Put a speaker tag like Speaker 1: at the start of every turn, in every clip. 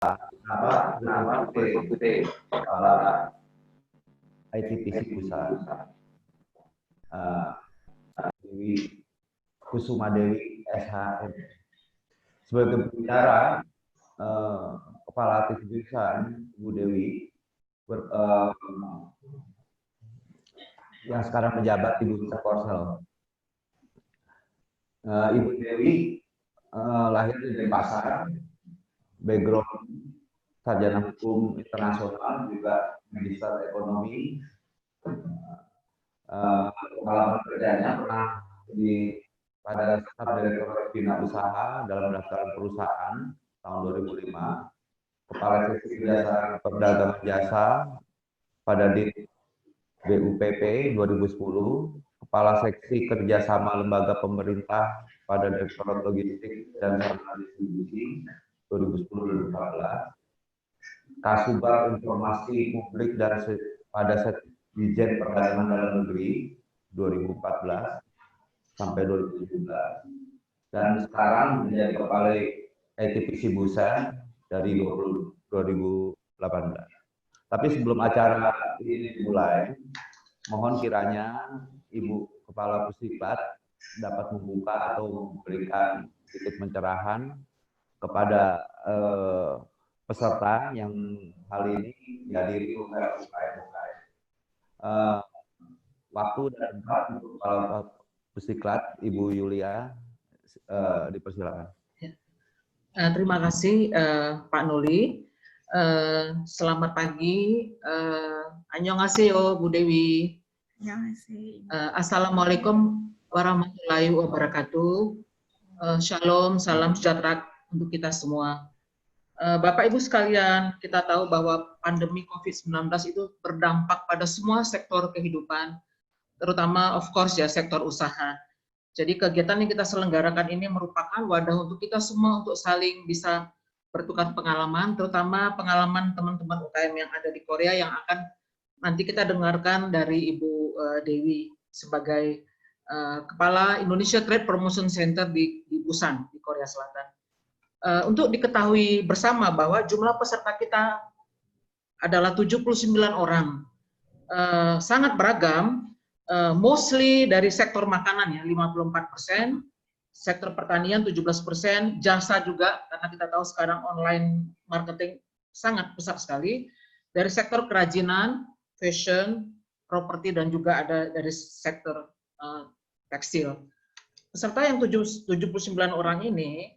Speaker 1: Nama PT Kepala ITPC Pusat, Dewi Kusuma Dewi SHM. Sebagai pembicara, Kepala ITPC Pusat, Ibu Dewi, yang sekarang menjabat di Bursa Korsel. Ibu Dewi lahir di Denpasar, background sarjana hukum internasional, juga magister ekonomi. Pengalaman kerjanya pernah pada staf direktorat bina usaha dalam daftar perusahaan tahun 2005, kepala seksi jasa perdagangan jasa pada BUPP 2010, kepala seksi kerjasama lembaga pemerintah pada Direktorat Logistik dan Sarana Distribusi 2010-2014, Kasubag Informasi Publik dan pada Dijen Perdagangan Dalam Negeri 2014 sampai 2017, dan sekarang menjadi Kepala ITPC Pusat dari 2018. Tapi sebelum acara ini dimulai, mohon kiranya Ibu Kepala Pusiklat dapat membuka atau memberikan sedikit pencerahan kepada peserta yang kali ini dihadiri oleh UKM-UKM. Waktu dan tempat untuk Kepala Pusiklat, Ibu Yulia, dipersilakan.
Speaker 2: Terima kasih Pak Nuli. Selamat pagi. Annyeonghaseyo Bu Dewi.
Speaker 3: Annyeonghaseyo.
Speaker 2: Assalamualaikum warahmatullahi wabarakatuh. Shalom, salam sejahtera untuk kita semua. Bapak Ibu sekalian, kita tahu bahwa pandemi COVID-19 itu berdampak pada semua sektor kehidupan, terutama of course ya sektor usaha. Jadi kegiatan yang kita selenggarakan ini merupakan wadah untuk kita semua untuk saling bisa bertukar pengalaman, terutama pengalaman teman-teman UKM yang ada di Korea yang akan nanti kita dengarkan dari Ibu Dewi sebagai Kepala Indonesia Trade Promotion Center di Busan, di Korea Selatan. Untuk diketahui bersama bahwa jumlah peserta kita adalah 79 orang, sangat beragam, mostly dari sektor makanan ya 54%, sektor pertanian 17%, jasa juga karena kita tahu sekarang online marketing sangat besar sekali, dari sektor kerajinan, fashion, properti, dan juga ada dari sektor tekstil. Peserta yang 79 orang ini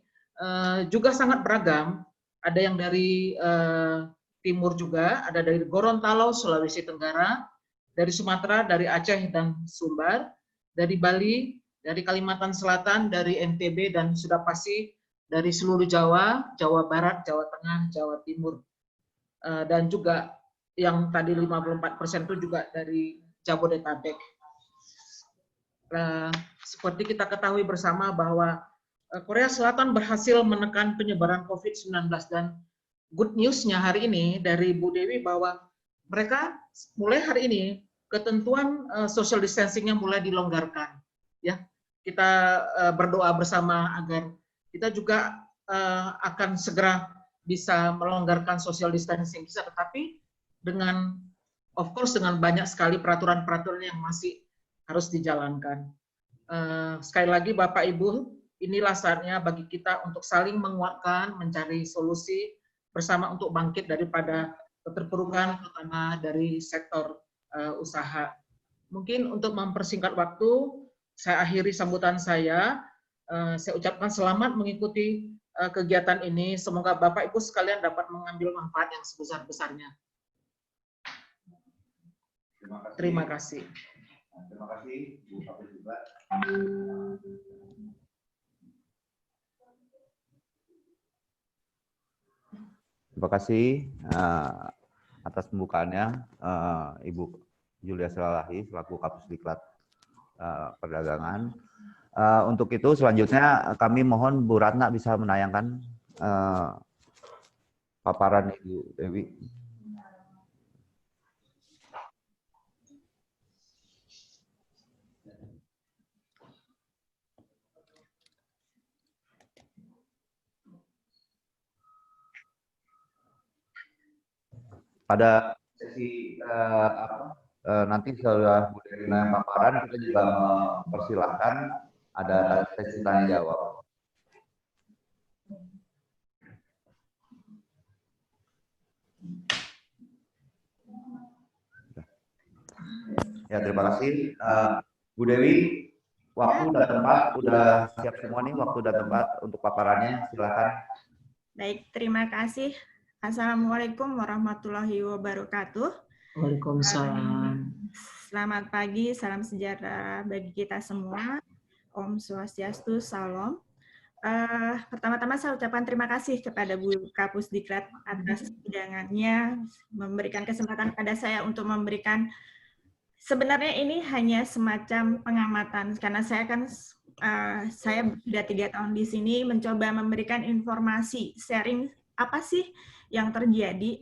Speaker 2: juga sangat beragam, ada yang dari timur juga, ada dari Gorontalo, Sulawesi Tenggara, dari Sumatera, dari Aceh dan Sumbar, dari Bali, dari Kalimantan Selatan, dari NTB, dan sudah pasti dari seluruh Jawa, Jawa Barat, Jawa Tengah, Jawa Timur. Dan juga yang tadi 54% itu juga dari Jabodetabek. Seperti kita ketahui bersama bahwa Korea Selatan berhasil menekan penyebaran COVID-19, dan good news-nya hari ini dari Bu Dewi bahwa mereka mulai hari ini ketentuan social distancing-nya mulai dilonggarkan. Ya, kita berdoa bersama agar kita juga akan segera bisa melonggarkan social distancing bisa, tetapi dengan of course dengan banyak sekali peraturan-peraturan yang masih harus dijalankan. Sekali lagi Bapak Ibu, inilah saatnya bagi kita untuk saling menguatkan, mencari solusi bersama untuk bangkit daripada keterpurukan terutama dari sektor usaha. Mungkin untuk mempersingkat waktu, saya akhiri sambutan saya. Saya ucapkan selamat mengikuti kegiatan ini. Semoga Bapak Ibu sekalian dapat mengambil manfaat yang sebesar-besarnya. Terima kasih.
Speaker 1: Terima kasih Bu Kapil juga. Terima kasih atas pembukaannya Ibu Yulia Silalahi selaku Kapusdiklat Perdagangan. Untuk itu selanjutnya kami mohon Bu Ratna bisa menayangkan paparan Ibu Dewi. pada sesi nanti setelah Bu Derina paparan kita juga mempersilahkan ada sesi tanya jawab. Ya, terima kasih Bu Dewi. Waktu dan tempat udah siap semua nih, waktu dan tempat untuk paparannya, silakan.
Speaker 3: Baik, terima kasih. Assalamualaikum warahmatullahi wabarakatuh.
Speaker 2: Waalaikumsalam.
Speaker 3: Selamat pagi, salam sejahtera bagi kita semua. Om Swastiastu, Salam. Pertama-tama saya ucapkan terima kasih kepada Bu Kapusdiklat atas undangannya, memberikan kesempatan pada saya untuk memberikan, sebenarnya ini hanya semacam pengamatan, karena saya kan saya sudah 3 tahun di sini mencoba memberikan informasi, sharing apa sih yang terjadi,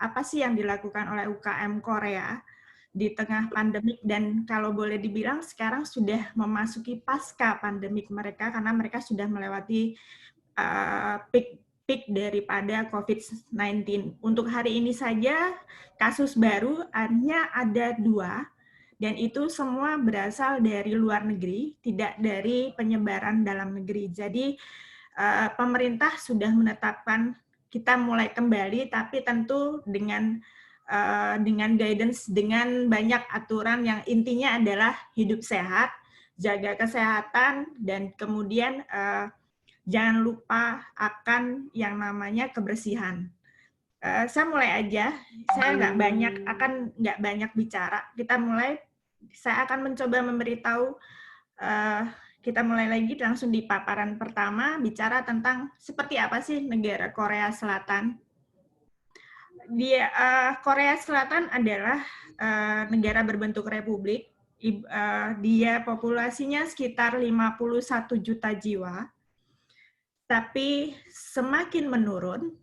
Speaker 3: apa sih yang dilakukan oleh UKM Korea di tengah pandemik, dan kalau boleh dibilang sekarang sudah memasuki pasca pandemik mereka, karena mereka sudah melewati peak daripada COVID-19. Untuk hari ini saja kasus baru hanya ada 2, dan itu semua berasal dari luar negeri, tidak dari penyebaran dalam negeri. Jadi pemerintah sudah menetapkan kita mulai kembali, tapi tentu dengan guidance, dengan banyak aturan yang intinya adalah hidup sehat, jaga kesehatan, dan kemudian jangan lupa akan yang namanya kebersihan. Saya mulai aja, saya nggak banyak bicara. Kita mulai, saya akan mencoba memberitahu, kita mulai lagi langsung di paparan pertama, bicara tentang seperti apa sih negara Korea Selatan. Korea Selatan adalah negara berbentuk republik. Dia populasinya sekitar 51 juta jiwa, tapi semakin menurun.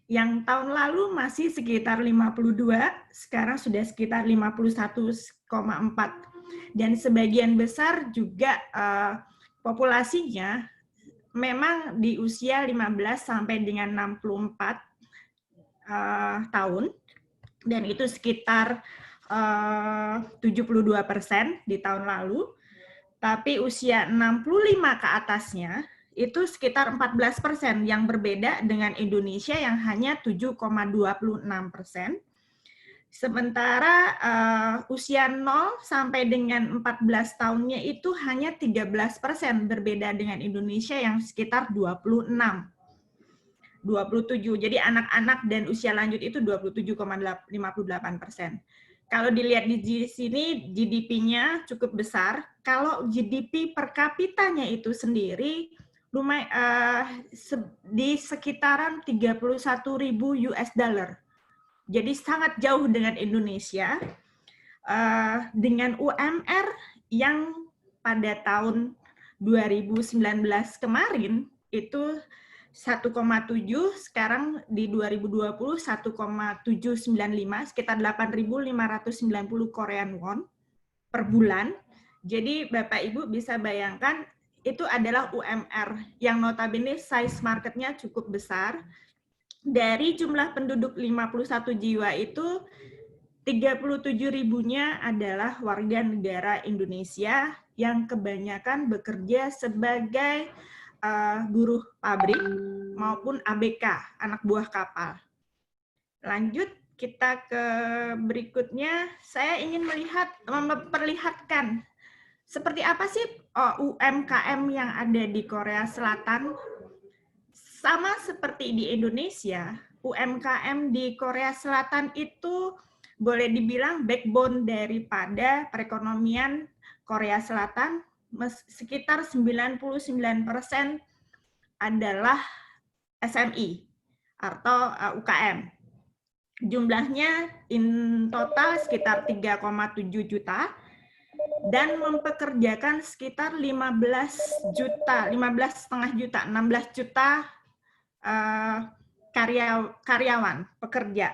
Speaker 3: Yang tahun lalu masih sekitar 52, sekarang sudah sekitar 51,4. Dan sebagian besar juga populasinya memang di usia 15 sampai dengan 64 tahun, dan itu sekitar 72% di tahun lalu. Tapi usia 65 ke atasnya itu sekitar 14%, yang berbeda dengan Indonesia yang hanya 7,26%. Sementara usia 0 sampai dengan 14 tahunnya itu hanya 13%, berbeda dengan Indonesia yang sekitar 27. Jadi anak-anak dan usia lanjut itu 27,58%. Kalau dilihat di sini GDP-nya cukup besar. Kalau GDP per kapitanya itu sendiri di sekitaran 31.000 US dollar. Jadi sangat jauh dengan Indonesia. Dengan UMR yang pada tahun 2019 kemarin itu 1,7, sekarang di 2020 1,795, sekitar 8.590 Korean won per bulan. Jadi Bapak Ibu bisa bayangkan itu adalah UMR yang notabene size marketnya cukup besar. Dari jumlah penduduk 51 jiwa itu 37.000-nya adalah warga negara Indonesia yang kebanyakan bekerja sebagai buruh pabrik maupun ABK, anak buah kapal. Lanjut, kita ke berikutnya. Saya ingin memperlihatkan seperti apa sih UMKM yang ada di Korea Selatan. Sama seperti di Indonesia, UMKM di Korea Selatan itu boleh dibilang backbone daripada perekonomian Korea Selatan. Sekitar 99% adalah SMI atau UKM. Jumlahnya in total sekitar 3,7 juta dan mempekerjakan sekitar 15,5 juta, 16 juta karyawan, pekerja.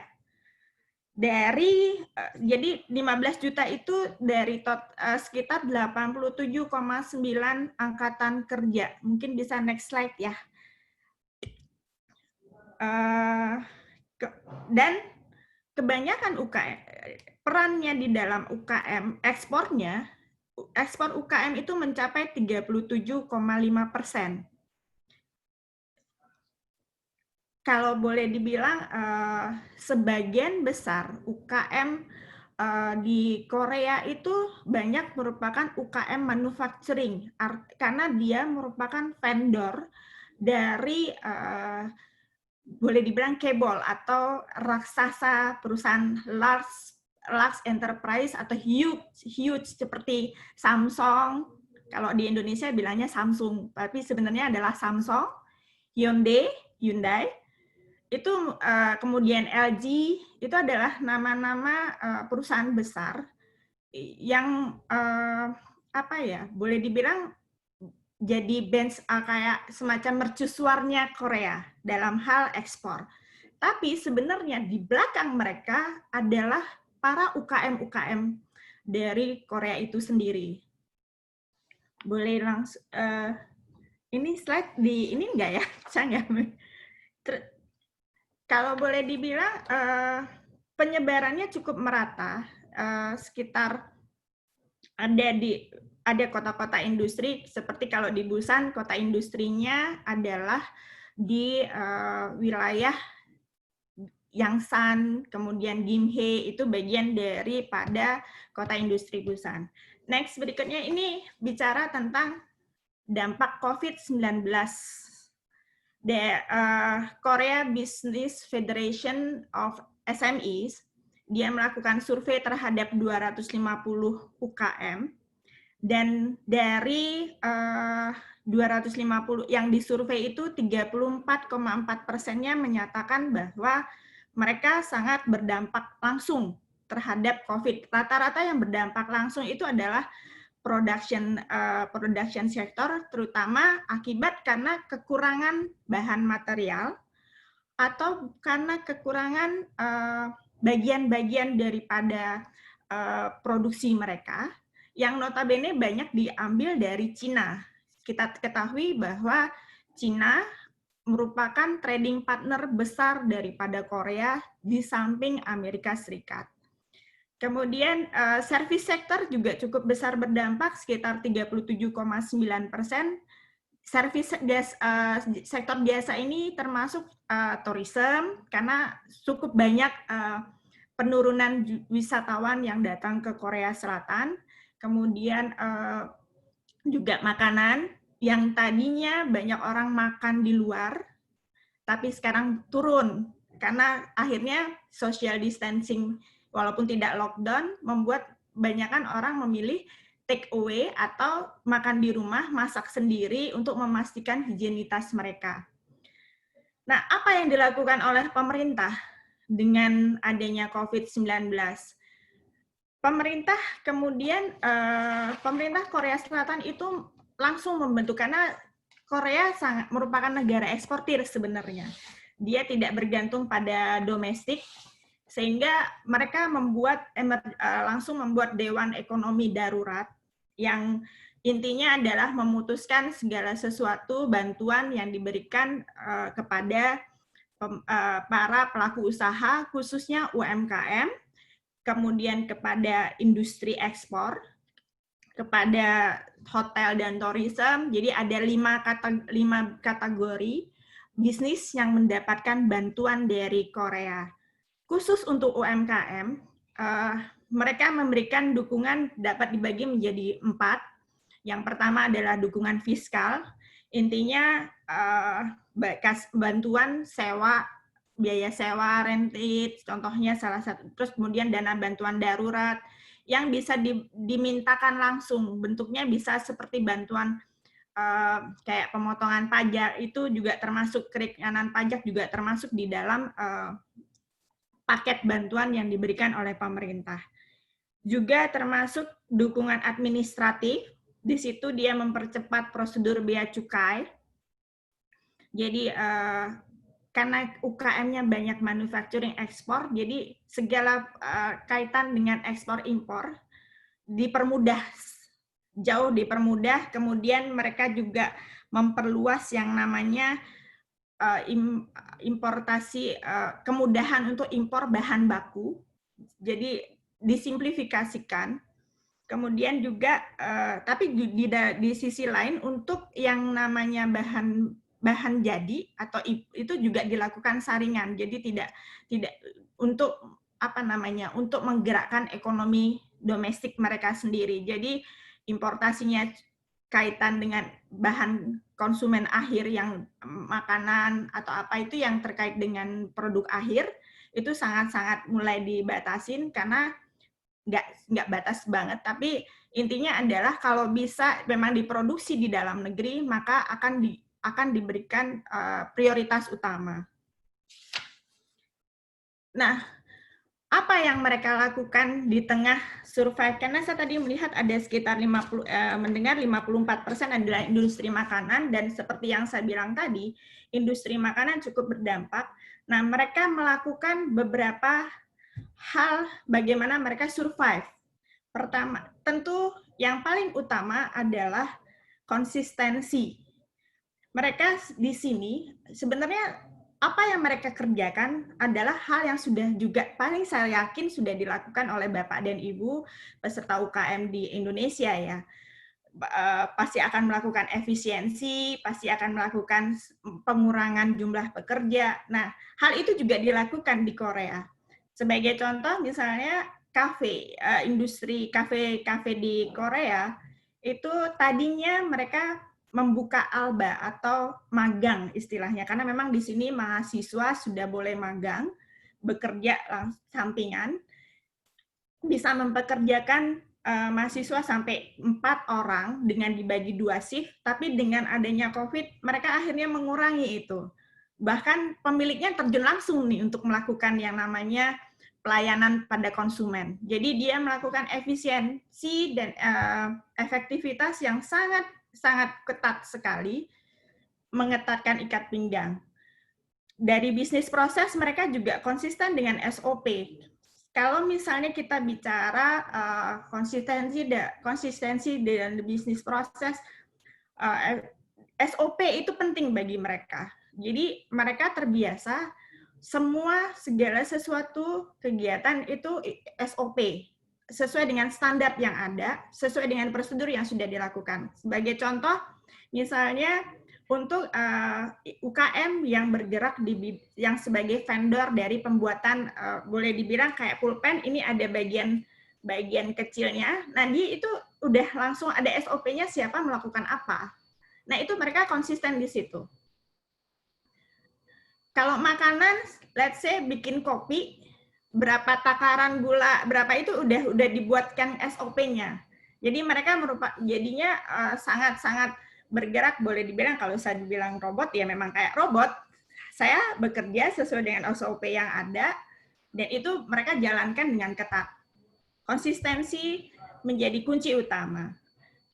Speaker 3: Jadi 15 juta itu dari sekitar 87,9 angkatan kerja. Mungkin bisa next slide ya. Dan kebanyakan UKM, perannya di dalam UKM, ekspor UKM itu mencapai 37,5%. Kalau boleh dibilang sebagian besar UKM di Korea itu banyak merupakan UKM manufacturing, karena dia merupakan vendor dari boleh dibilang cable atau raksasa perusahaan large enterprise atau huge seperti Samsung. Kalau di Indonesia bilangnya Samsung, tapi sebenarnya adalah Samsung, Hyundai, itu kemudian LG, itu adalah nama-nama perusahaan besar yang apa ya, boleh dibilang jadi kayak semacam mercusuarnya Korea dalam hal ekspor. Tapi sebenarnya di belakang mereka adalah para UKM dari Korea itu sendiri. Boleh langsung, ini slide di ini enggak ya? Saya enggak. Kalau boleh dibilang penyebarannya cukup merata, sekitar ada kota-kota industri, seperti kalau di Busan, kota industrinya adalah di wilayah Yangsan, kemudian Gimhae, itu bagian daripada kota industri Busan. Next, berikutnya ini bicara tentang dampak COVID-19. Korea Business Federation of SMEs, dia melakukan survei terhadap 250 UKM, dan dari 250 yang disurvei itu 34,4%-nya menyatakan bahwa mereka sangat berdampak langsung terhadap COVID. Rata-rata yang berdampak langsung itu adalah production sector, terutama akibat karena kekurangan bahan material atau karena kekurangan bagian-bagian daripada produksi mereka, yang notabene banyak diambil dari Cina. Kita ketahui bahwa Cina merupakan trading partner besar daripada Korea di samping Amerika Serikat. Kemudian service sector juga cukup besar berdampak, sekitar 37,9%. Service sektor jasa ini termasuk tourism, karena cukup banyak penurunan wisatawan yang datang ke Korea Selatan. Kemudian juga makanan, yang tadinya banyak orang makan di luar, tapi sekarang turun, karena akhirnya social distancing, walaupun tidak lockdown, membuat banyakkan orang memilih take away atau makan di rumah, masak sendiri untuk memastikan higienitas mereka. Nah, apa yang dilakukan oleh pemerintah dengan adanya COVID-19? Pemerintah kemudian, pemerintah Korea Selatan itu langsung membentuk, karena Korea merupakan negara eksportir sebenarnya. Dia tidak bergantung pada domestik, sehingga mereka langsung membuat Dewan Ekonomi Darurat yang intinya adalah memutuskan segala sesuatu bantuan yang diberikan kepada para pelaku usaha, khususnya UMKM, kemudian kepada industri ekspor, kepada hotel dan tourism. Jadi ada 5 kategori bisnis yang mendapatkan bantuan dari Korea. Khusus untuk UMKM, mereka memberikan dukungan dapat dibagi menjadi 4. Yang pertama adalah dukungan fiskal, intinya bantuan sewa, biaya sewa, rented, contohnya salah satu. Terus kemudian dana bantuan darurat yang bisa dimintakan langsung, bentuknya bisa seperti bantuan kayak pemotongan pajak, itu juga termasuk, keringanan pajak juga termasuk di dalam paket bantuan yang diberikan oleh pemerintah. Juga termasuk dukungan administratif, di situ dia mempercepat prosedur bea cukai. Jadi karena UKM-nya banyak manufacturing ekspor, jadi segala kaitan dengan ekspor impor dipermudah, jauh dipermudah. Kemudian mereka juga memperluas yang namanya importasi, kemudahan untuk impor bahan baku, jadi disimplifikasikan. Kemudian juga, tapi di sisi lain untuk yang namanya bahan jadi atau itu juga dilakukan saringan. Jadi tidak untuk untuk menggerakkan ekonomi domestik mereka sendiri. Jadi importasinya kaitan dengan bahan konsumen akhir yang makanan atau apa itu yang terkait dengan produk akhir itu sangat-sangat mulai dibatasin karena nggak batas banget, tapi intinya adalah kalau bisa memang diproduksi di dalam negeri maka akan diberikan prioritas utama. Nah, apa yang mereka lakukan di tengah survive? Karena saya tadi melihat ada sekitar mendengar 54% adalah industri makanan, dan seperti yang saya bilang tadi, industri makanan cukup berdampak. Nah, mereka melakukan beberapa hal bagaimana mereka survive. Pertama, tentu yang paling utama adalah konsistensi. Mereka di sini sebenarnya apa yang mereka kerjakan adalah hal yang sudah juga paling saya yakin sudah dilakukan oleh Bapak dan Ibu peserta UKM di Indonesia ya. Pasti akan melakukan efisiensi, pasti akan melakukan pengurangan jumlah pekerja. Nah, hal itu juga dilakukan di Korea. Sebagai contoh misalnya industri kafe di Korea itu tadinya mereka membuka alba atau magang istilahnya, karena memang di sini mahasiswa sudah boleh magang, bekerja sampingan, bisa mempekerjakan mahasiswa sampai 4 orang dengan dibagi 2 shift, tapi dengan adanya COVID, mereka akhirnya mengurangi itu. Bahkan pemiliknya terjun langsung nih untuk melakukan yang namanya pelayanan pada konsumen. Jadi dia melakukan efisiensi dan efektivitas yang sangat ketat sekali, mengetatkan ikat pinggang. Dari bisnis proses mereka juga konsisten dengan SOP. Kalau misalnya kita bicara konsistensi dengan bisnis proses, SOP itu penting bagi mereka. Jadi mereka terbiasa segala sesuatu kegiatan itu SOP, sesuai dengan standar yang ada, sesuai dengan prosedur yang sudah dilakukan. Sebagai contoh, misalnya untuk UKM yang bergerak yang sebagai vendor dari pembuatan, boleh dibilang kayak pulpen, ini ada bagian kecilnya. Nah, itu udah langsung ada SOP-nya siapa melakukan apa. Nah, itu mereka konsisten di situ. Kalau makanan, let's say bikin kopi, berapa takaran gula, berapa itu udah dibuatkan SOP-nya. Jadi mereka jadinya sangat-sangat bergerak, boleh dibilang kalau saya dibilang robot, ya memang kayak robot. Saya bekerja sesuai dengan SOP yang ada, dan itu mereka jalankan dengan ketat. Konsistensi menjadi kunci utama.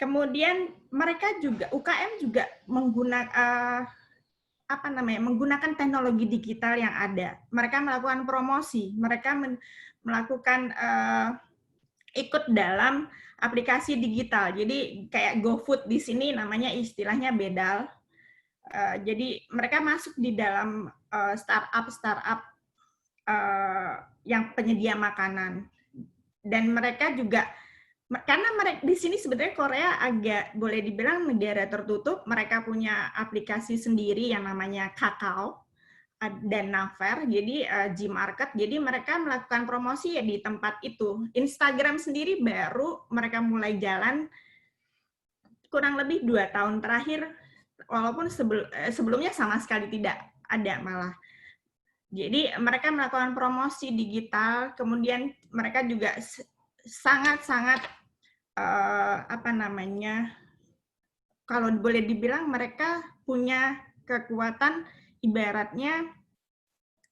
Speaker 3: Kemudian mereka juga, UKM juga menggunakan teknologi digital yang ada. Mereka melakukan promosi, mereka melakukan ikut dalam aplikasi digital. Jadi kayak GoFood di sini namanya istilahnya bedal. Jadi mereka masuk di dalam startup yang penyedia makanan. Dan mereka juga, karena mereka di sini sebenarnya Korea agak boleh dibilang negara tertutup, mereka punya aplikasi sendiri yang namanya Kakao dan Naver, jadi Gmarket, jadi mereka melakukan promosi ya di tempat itu. Instagram sendiri baru mereka mulai jalan kurang lebih 2 tahun terakhir, walaupun sebelumnya sama sekali tidak ada malah. Jadi mereka melakukan promosi digital, kemudian mereka juga sangat-sangat kalau boleh dibilang mereka punya kekuatan ibaratnya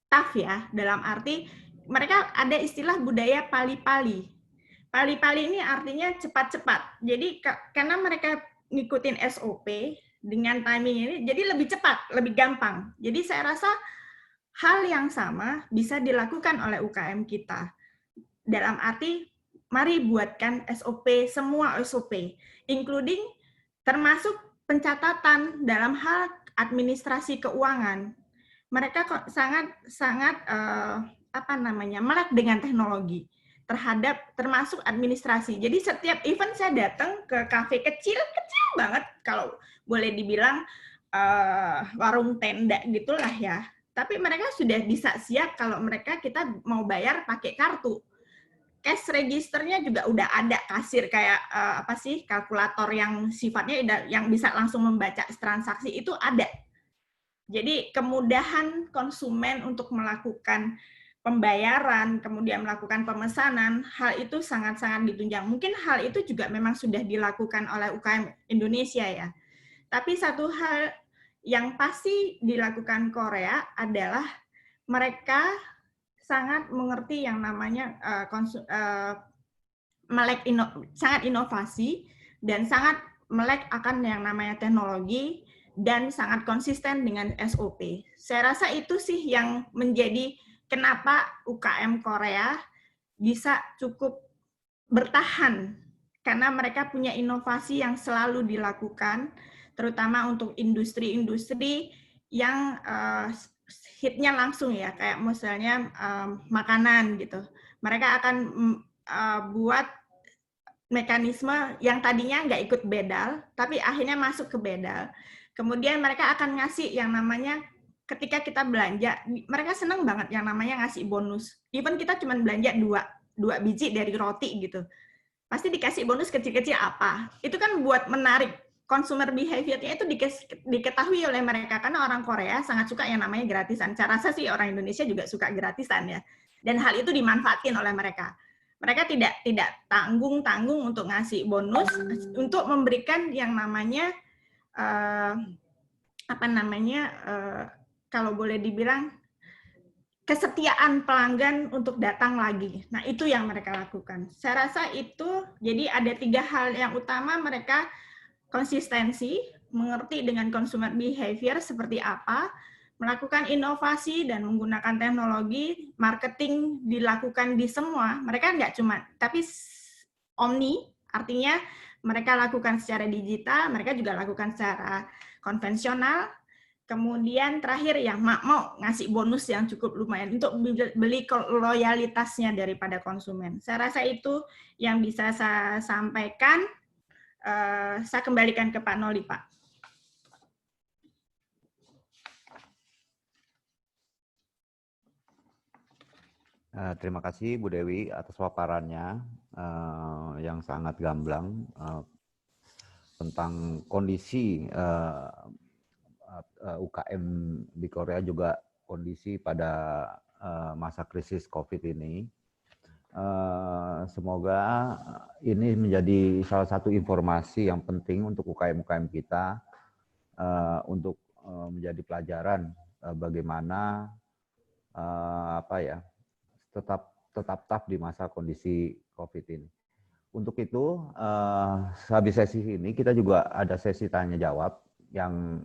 Speaker 3: tough ya, dalam arti mereka ada istilah budaya pali-pali. Pali-pali ini artinya cepat-cepat. Jadi karena mereka ngikutin SOP dengan timing ini, jadi lebih cepat, lebih gampang. Jadi saya rasa hal yang sama bisa dilakukan oleh UKM kita. Dalam arti, mari buatkan SOP, semua SOP, including termasuk pencatatan dalam hal administrasi keuangan. mereka kok sangat melek dengan teknologi terhadap termasuk administrasi. Jadi setiap event saya datang ke kafe kecil banget, kalau boleh dibilang warung tenda gitulah ya. Tapi mereka sudah bisa siap kalau kita mau bayar pakai kartu. Cash registernya juga udah ada, kasir kayak kalkulator yang sifatnya yang bisa langsung membaca transaksi itu ada. Jadi kemudahan konsumen untuk melakukan pembayaran, kemudian melakukan pemesanan, hal itu sangat-sangat ditunjang. Mungkin hal itu juga memang sudah dilakukan oleh UKM Indonesia ya. Tapi satu hal yang pasti dilakukan Korea adalah mereka sangat mengerti yang namanya sangat inovasi dan sangat melek akan yang namanya teknologi dan sangat konsisten dengan SOP. Saya rasa itu sih yang menjadi kenapa UKM Korea bisa cukup bertahan, karena mereka punya inovasi yang selalu dilakukan, terutama untuk industri-industri yang hitnya langsung ya, kayak misalnya makanan gitu. Mereka akan buat mekanisme yang tadinya nggak ikut bedal, tapi akhirnya masuk ke bedal. Kemudian mereka akan ngasih yang namanya, ketika kita belanja, mereka seneng banget yang namanya ngasih bonus. Even kita cuma belanja dua biji dari roti gitu, pasti dikasih bonus kecil-kecil apa. Itu kan buat menarik consumer behavior-nya, itu diketahui oleh mereka, karena orang Korea sangat suka yang namanya gratisan. Saya rasa sih orang Indonesia juga suka gratisan ya. Dan hal itu dimanfaatkan oleh mereka. Mereka tidak tanggung-tanggung untuk ngasih bonus, untuk memberikan yang namanya kalau boleh dibilang kesetiaan pelanggan untuk datang lagi. Nah, itu yang mereka lakukan. Saya rasa itu, jadi ada 3 hal yang utama mereka: konsistensi, mengerti dengan consumer behavior seperti apa, melakukan inovasi dan menggunakan teknologi, marketing dilakukan di semua. Mereka nggak cuma, tapi omni, artinya mereka lakukan secara digital, mereka juga lakukan secara konvensional. Kemudian terakhir ya, mau ngasih bonus yang cukup lumayan untuk beli loyalitasnya daripada konsumen. Saya rasa itu yang bisa saya sampaikan. Saya kembalikan ke Pak Noli, Pak.
Speaker 1: Terima kasih Bu Dewi atas paparannya yang sangat gamblang tentang kondisi UKM di Korea, juga kondisi pada masa krisis COVID ini. Semoga ini menjadi salah satu informasi yang penting untuk UKM-UKM kita untuk menjadi pelajaran bagaimana tetap tough di masa kondisi COVID ini. Untuk itu, habis sesi ini kita juga ada sesi tanya jawab yang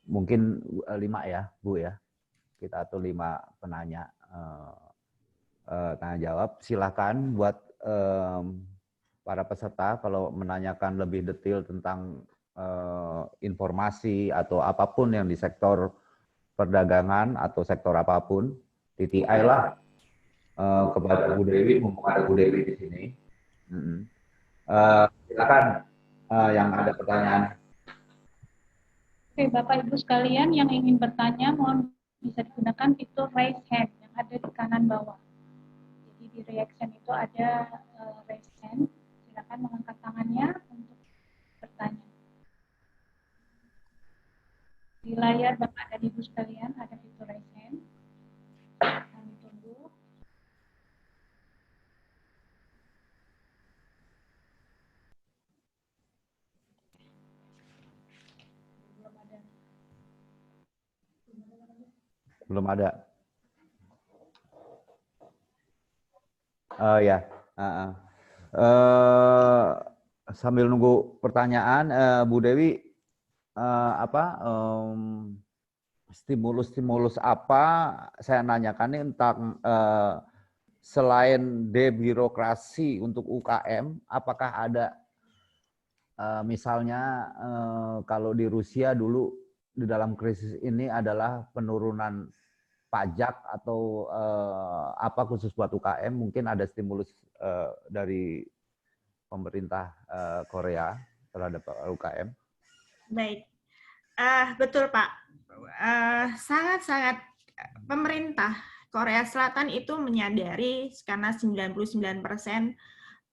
Speaker 1: mungkin 5 ya, Bu ya. Kita atur 5 penanya tanya jawab. Silakan buat para peserta kalau menanyakan lebih detail tentang informasi atau apapun yang di sektor perdagangan atau sektor apapun, TTI lah kepada Bu Dewi, mumpung ada Bu Dewi di sini. Silakan yang ada pertanyaan.
Speaker 4: Oke, Bapak Ibu sekalian yang ingin bertanya, mohon bisa digunakan fitur raise hand yang ada di kanan bawah. Jadi di reaction itu ada raise hand. Silakan mengangkat tangannya untuk bertanya. Di layar Bapak dan Ibu sekalian ada fitur raise hand. Kami tunggu.
Speaker 1: Belum ada. Ya. Sambil nunggu pertanyaan, Bu Dewi, stimulus apa saya nanyakan ini tentang selain debirokrasi untuk UKM, apakah ada misalnya kalau di Rusia dulu di dalam krisis ini adalah penurunan pajak atau apa khusus buat UKM, mungkin ada stimulus dari pemerintah Korea terhadap UKM?
Speaker 3: Baik, betul Pak. Sangat-sangat pemerintah Korea Selatan itu menyadari karena 99%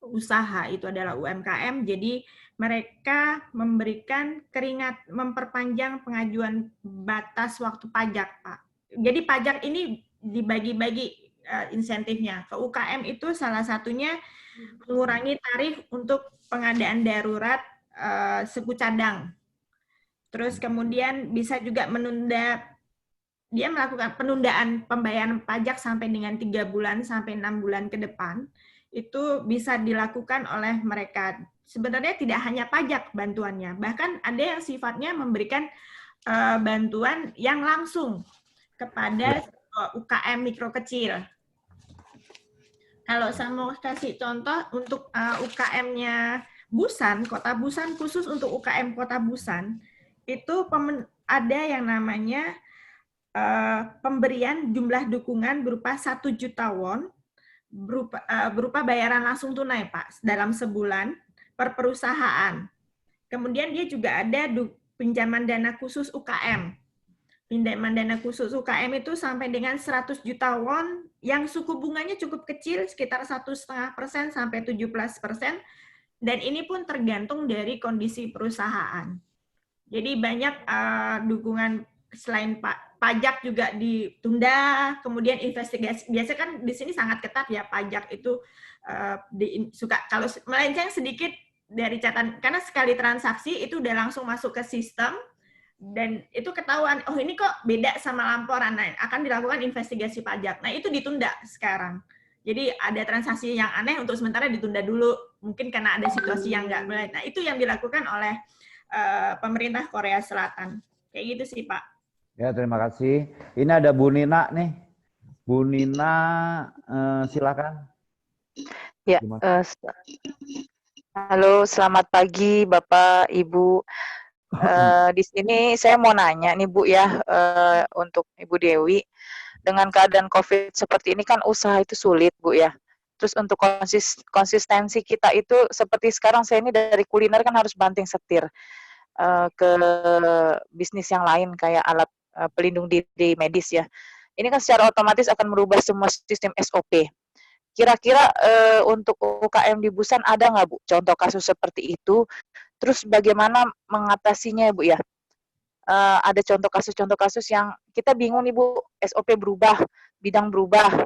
Speaker 3: usaha itu adalah UMKM, jadi mereka memberikan keringat, memperpanjang pengajuan batas waktu pajak, Pak. Jadi pajak ini dibagi-bagi insentifnya. Ke UKM itu salah satunya mengurangi tarif untuk pengadaan darurat suku cadang. Terus kemudian bisa juga menunda, dia melakukan penundaan pembayaran pajak sampai dengan 3 bulan sampai 6 bulan ke depan. Itu bisa dilakukan oleh mereka. Sebenarnya tidak hanya pajak bantuannya, bahkan ada yang sifatnya memberikan bantuan yang langsung kepada UKM mikro kecil. Kalau saya mau kasih contoh untuk UKM-nya Busan, Kota Busan, khusus untuk UKM Kota Busan, itu ada yang namanya pemberian jumlah dukungan berupa 1 juta won, berupa bayaran langsung tunai, Pak, dalam sebulan per perusahaan. Kemudian dia juga ada pinjaman dana khusus UKM. Pinjaman dana khusus UKM itu sampai dengan 100 juta won yang suku bunganya cukup kecil, sekitar 1,5% sampai 17%, dan ini pun tergantung dari kondisi perusahaan. Jadi banyak dukungan selain pajak juga ditunda, kemudian investigasi. Biasanya kan di sini sangat ketat ya pajak itu suka kalau melenceng sedikit dari catatan, karena sekali transaksi itu udah langsung masuk ke sistem dan itu ketahuan, oh ini kok beda sama laporan, nah, akan dilakukan investigasi pajak. Nah itu ditunda sekarang. Jadi ada transaksi yang aneh untuk sementara ditunda dulu, mungkin karena ada situasi yang nggak boleh. Nah itu yang dilakukan oleh pemerintah Korea Selatan. Kayak gitu sih Pak.
Speaker 1: Ya, terima kasih. Ini ada Bu Nina nih. Bu Nina, silakan.
Speaker 5: Ya, halo, selamat pagi Bapak, Ibu. Di sini saya mau nanya nih Bu ya, untuk Ibu Dewi, dengan keadaan COVID seperti ini kan usaha itu sulit Bu ya. Terus untuk konsistensi kita itu seperti sekarang saya ini dari kuliner kan harus banting setir ke bisnis yang lain kayak alat pelindung diri medis ya. Ini kan secara otomatis akan merubah semua sistem SOP. Kira-kira untuk UKM di Busan ada nggak Bu contoh kasus seperti itu? Terus bagaimana mengatasinya ya Bu ya? Ada contoh kasus yang kita bingung nih Bu, SOP berubah, bidang berubah,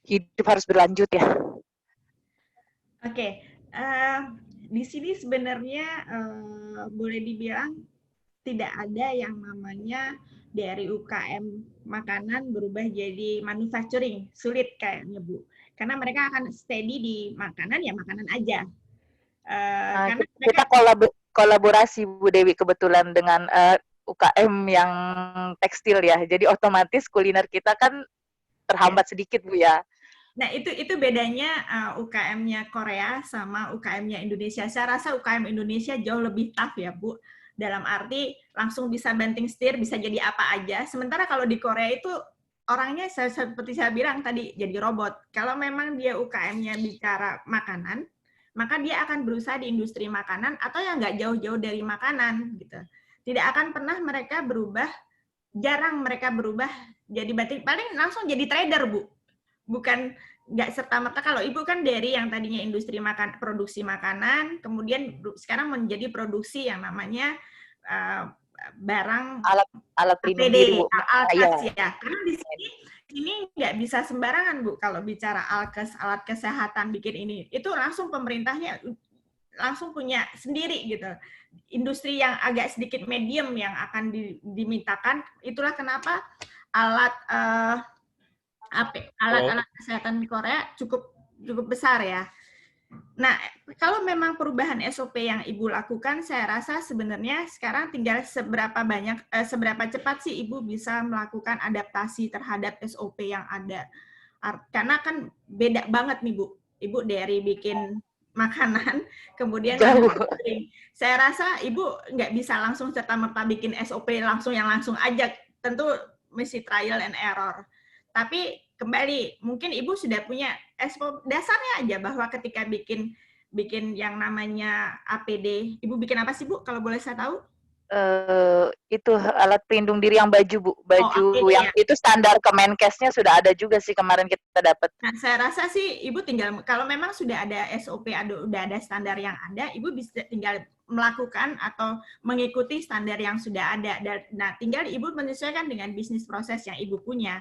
Speaker 5: hidup harus berlanjut ya.
Speaker 3: Oke, di sini sebenarnya boleh dibilang tidak ada yang namanya dari UKM makanan berubah jadi manufacturing, sulit kayaknya Bu. Karena mereka akan steady di makanan, ya makanan aja. Karena
Speaker 5: kita kolaborasi Bu Dewi kebetulan dengan UKM yang tekstil ya, jadi otomatis kuliner kita kan terhambat sedikit Bu ya.
Speaker 3: Nah itu bedanya UKM-nya Korea sama UKM-nya Indonesia. Saya rasa UKM Indonesia jauh lebih tough ya Bu, dalam arti langsung bisa banting setir, bisa jadi apa aja. Sementara kalau di Korea itu orangnya seperti saya bilang tadi jadi robot. Kalau memang dia UKM-nya bicara makanan, maka dia akan berusaha di industri makanan atau yang nggak jauh-jauh dari makanan gitu. Tidak akan pernah mereka berubah, jarang mereka berubah jadi paling langsung jadi trader Bu. Bukan nggak serta-merta. Kalau Ibu kan dari yang tadinya industri produksi makanan, kemudian sekarang menjadi produksi yang namanya barang
Speaker 5: alat pelindung diri Bu.
Speaker 3: Alkes ya. Karena di sini nggak bisa sembarangan Bu kalau bicara alkes, alat kesehatan bikin ini. Itu langsung pemerintahnya langsung punya sendiri gitu. Industri yang agak sedikit medium yang akan dimintakan. Itulah kenapa alat kesehatan Korea cukup besar ya. Nah, kalau memang perubahan SOP yang Ibu lakukan, saya rasa sebenarnya sekarang tinggal seberapa cepat sih Ibu bisa melakukan adaptasi terhadap SOP yang ada. Karena kan beda banget nih Bu. Ibu dari bikin makanan, kemudian
Speaker 5: Jauh.
Speaker 3: manufacturing. Saya rasa Ibu nggak bisa langsung serta-merta bikin SOP langsung aja. Tentu mesti trial and error. Tapi kembali, mungkin Ibu sudah punya SOP dasarnya aja bahwa ketika bikin yang namanya APD, Ibu bikin apa sih Bu, kalau boleh saya tahu?
Speaker 5: Itu alat pelindung diri yang baju, Bu. Baju
Speaker 3: APD
Speaker 5: yang
Speaker 3: ya.
Speaker 5: itu standar Kemenkesnya sudah ada juga sih kemarin kita dapat.
Speaker 3: Nah, saya rasa sih Ibu tinggal, kalau memang sudah ada SOP, udah ada standar yang ada, Ibu bisa tinggal melakukan atau mengikuti standar yang sudah ada. Nah, tinggal Ibu menyesuaikan dengan bisnis proses yang Ibu punya.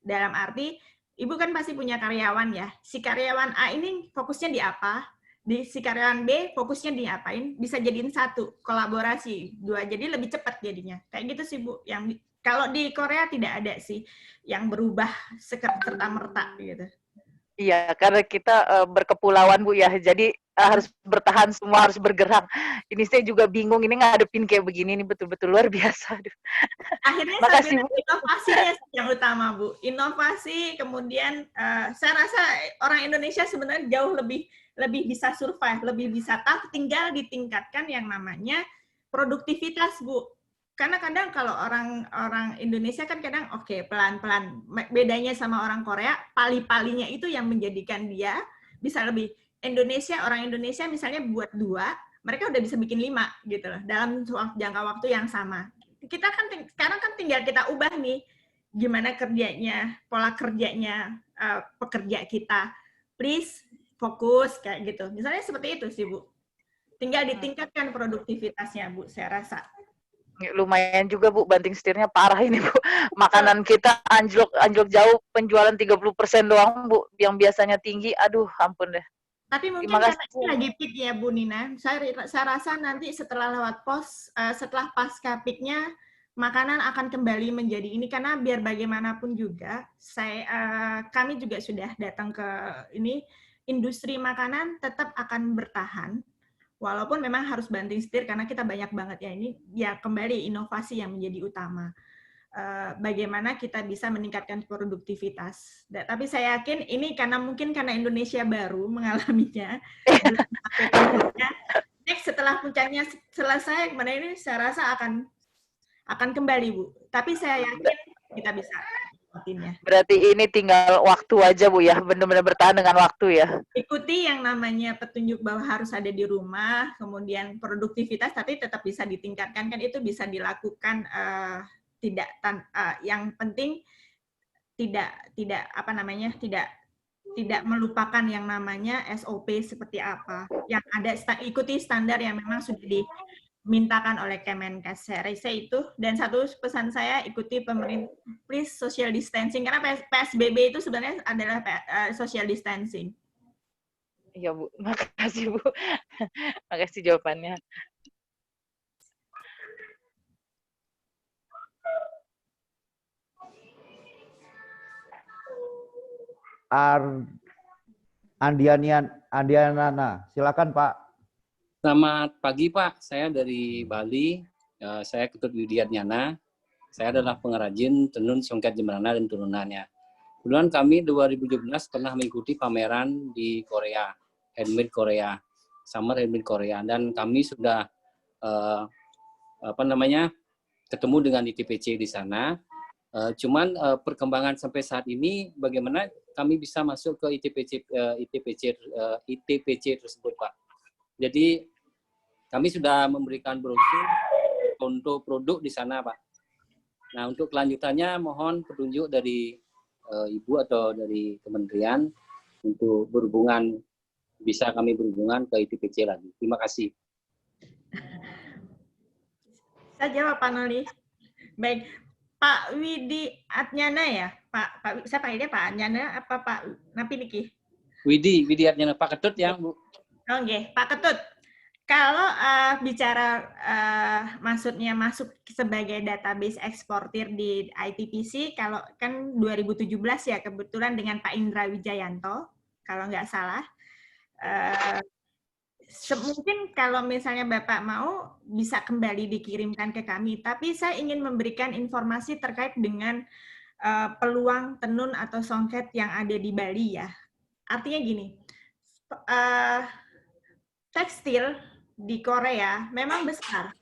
Speaker 3: Dalam arti, Ibu kan pasti punya karyawan ya. Si karyawan A ini fokusnya di apa? Si karyawan B fokusnya di apain? Bisa jadiin satu, kolaborasi. Dua, jadi lebih cepat jadinya. Kayak gitu sih Bu. Yang kalau di Korea tidak ada sih yang berubah serta-merta gitu.
Speaker 5: Iya, karena kita berkepulauan, Bu, ya. Jadi harus bertahan semua, harus bergerak. Ini saya juga bingung, ini ngadepin kayak begini, ini betul-betul luar biasa. Aduh.
Speaker 3: Akhirnya
Speaker 5: Makasih, Bu.
Speaker 3: inovasinya yang utama, Bu. Inovasi, kemudian saya rasa orang Indonesia sebenarnya jauh lebih bisa survive, lebih bisa tough, tinggal ditingkatkan yang namanya produktivitas, Bu. Karena kadang kalau orang Indonesia kan kadang oke, pelan-pelan. Bedanya sama orang Korea, pali-palinya itu yang menjadikan dia bisa lebih. Orang Indonesia misalnya buat 2, mereka udah bisa bikin 5 gitu loh, dalam jangka waktu yang sama. Kita kan sekarang kan tinggal kita ubah nih, gimana kerjanya, pola kerjanya pekerja kita. Please fokus kayak gitu. Misalnya seperti itu sih, Bu. Tinggal ditingkatkan produktivitasnya, Bu, saya rasa.
Speaker 5: Lumayan juga, Bu, banting setirnya parah ini, Bu. Makanan kita anjlok jauh, penjualan 30% doang, Bu. Yang biasanya tinggi, aduh, ampun deh.
Speaker 3: Tapi mungkin karena ini lagi peak ya, Bu Nina. Saya rasa nanti setelah lewat setelah pasca peaknya, makanan akan kembali menjadi ini, karena biar bagaimanapun juga, kami juga sudah datang ke ini, industri makanan tetap akan bertahan, walaupun memang harus banting setir karena kita banyak banget ya, ini ya kembali inovasi yang menjadi utama. Bagaimana kita bisa meningkatkan produktivitas. Tapi saya yakin ini mungkin karena Indonesia baru mengalaminya. Next setelah puncaknya selesai, kemudian ini saya rasa akan kembali, Bu. Tapi saya yakin kita bisa.
Speaker 5: Berarti ini tinggal waktu aja, Bu, ya, benar-benar bertahan dengan waktu ya.
Speaker 3: Ikuti yang namanya petunjuk bahwa harus ada di rumah, kemudian produktivitas, tapi tetap bisa ditingkatkan, kan itu bisa dilakukan. Yang penting tidak melupakan yang namanya SOP seperti apa. Yang ada ikuti standar yang memang sudah dimintakan oleh Kemenkes. Saya rasa itu. Dan satu pesan saya, ikuti pemerintah, please social distancing, karena PSBB itu sebenarnya adalah social distancing.
Speaker 5: Iya, Bu. Makasih, Bu. Makasih jawabannya.
Speaker 1: Andiana, silakan Pak.
Speaker 6: Selamat pagi Pak, saya dari Bali. Saya Ketut Widiatnyana. Saya adalah pengrajin tenun songket Jemberana dan turunannya. Kebetulan kami 2017 pernah mengikuti pameran di Korea, Handmade Korea, Summer Handmade Korea, dan kami sudah ketemu dengan ITPC di sana. Cuman perkembangan sampai saat ini, bagaimana kami bisa masuk ke ITPC tersebut, Pak. Jadi kami sudah memberikan brosur untuk produk di sana, Pak. Nah, untuk kelanjutannya mohon petunjuk dari Ibu atau dari kementerian untuk bisa kami berhubungan ke ITPC lagi. Terima kasih.
Speaker 3: Saya jawab, Pak Noli. Baik, Pak Widiatnyana ya? Saya panggilnya Pak Atnyana apa Pak Napi Niki?
Speaker 6: Widiatnyana, Pak Ketut ya, Bu.
Speaker 3: Oke, Pak Ketut. Kalau bicara maksudnya masuk sebagai database eksportir di ITPC, kalau kan 2017 ya, kebetulan dengan Pak Indra Wijayanto, kalau nggak salah. Mungkin kalau misalnya Bapak mau, bisa kembali dikirimkan ke kami. Tapi saya ingin memberikan informasi terkait dengan peluang tenun atau songket yang ada di Bali ya. Artinya gini, tekstil di Korea memang besar.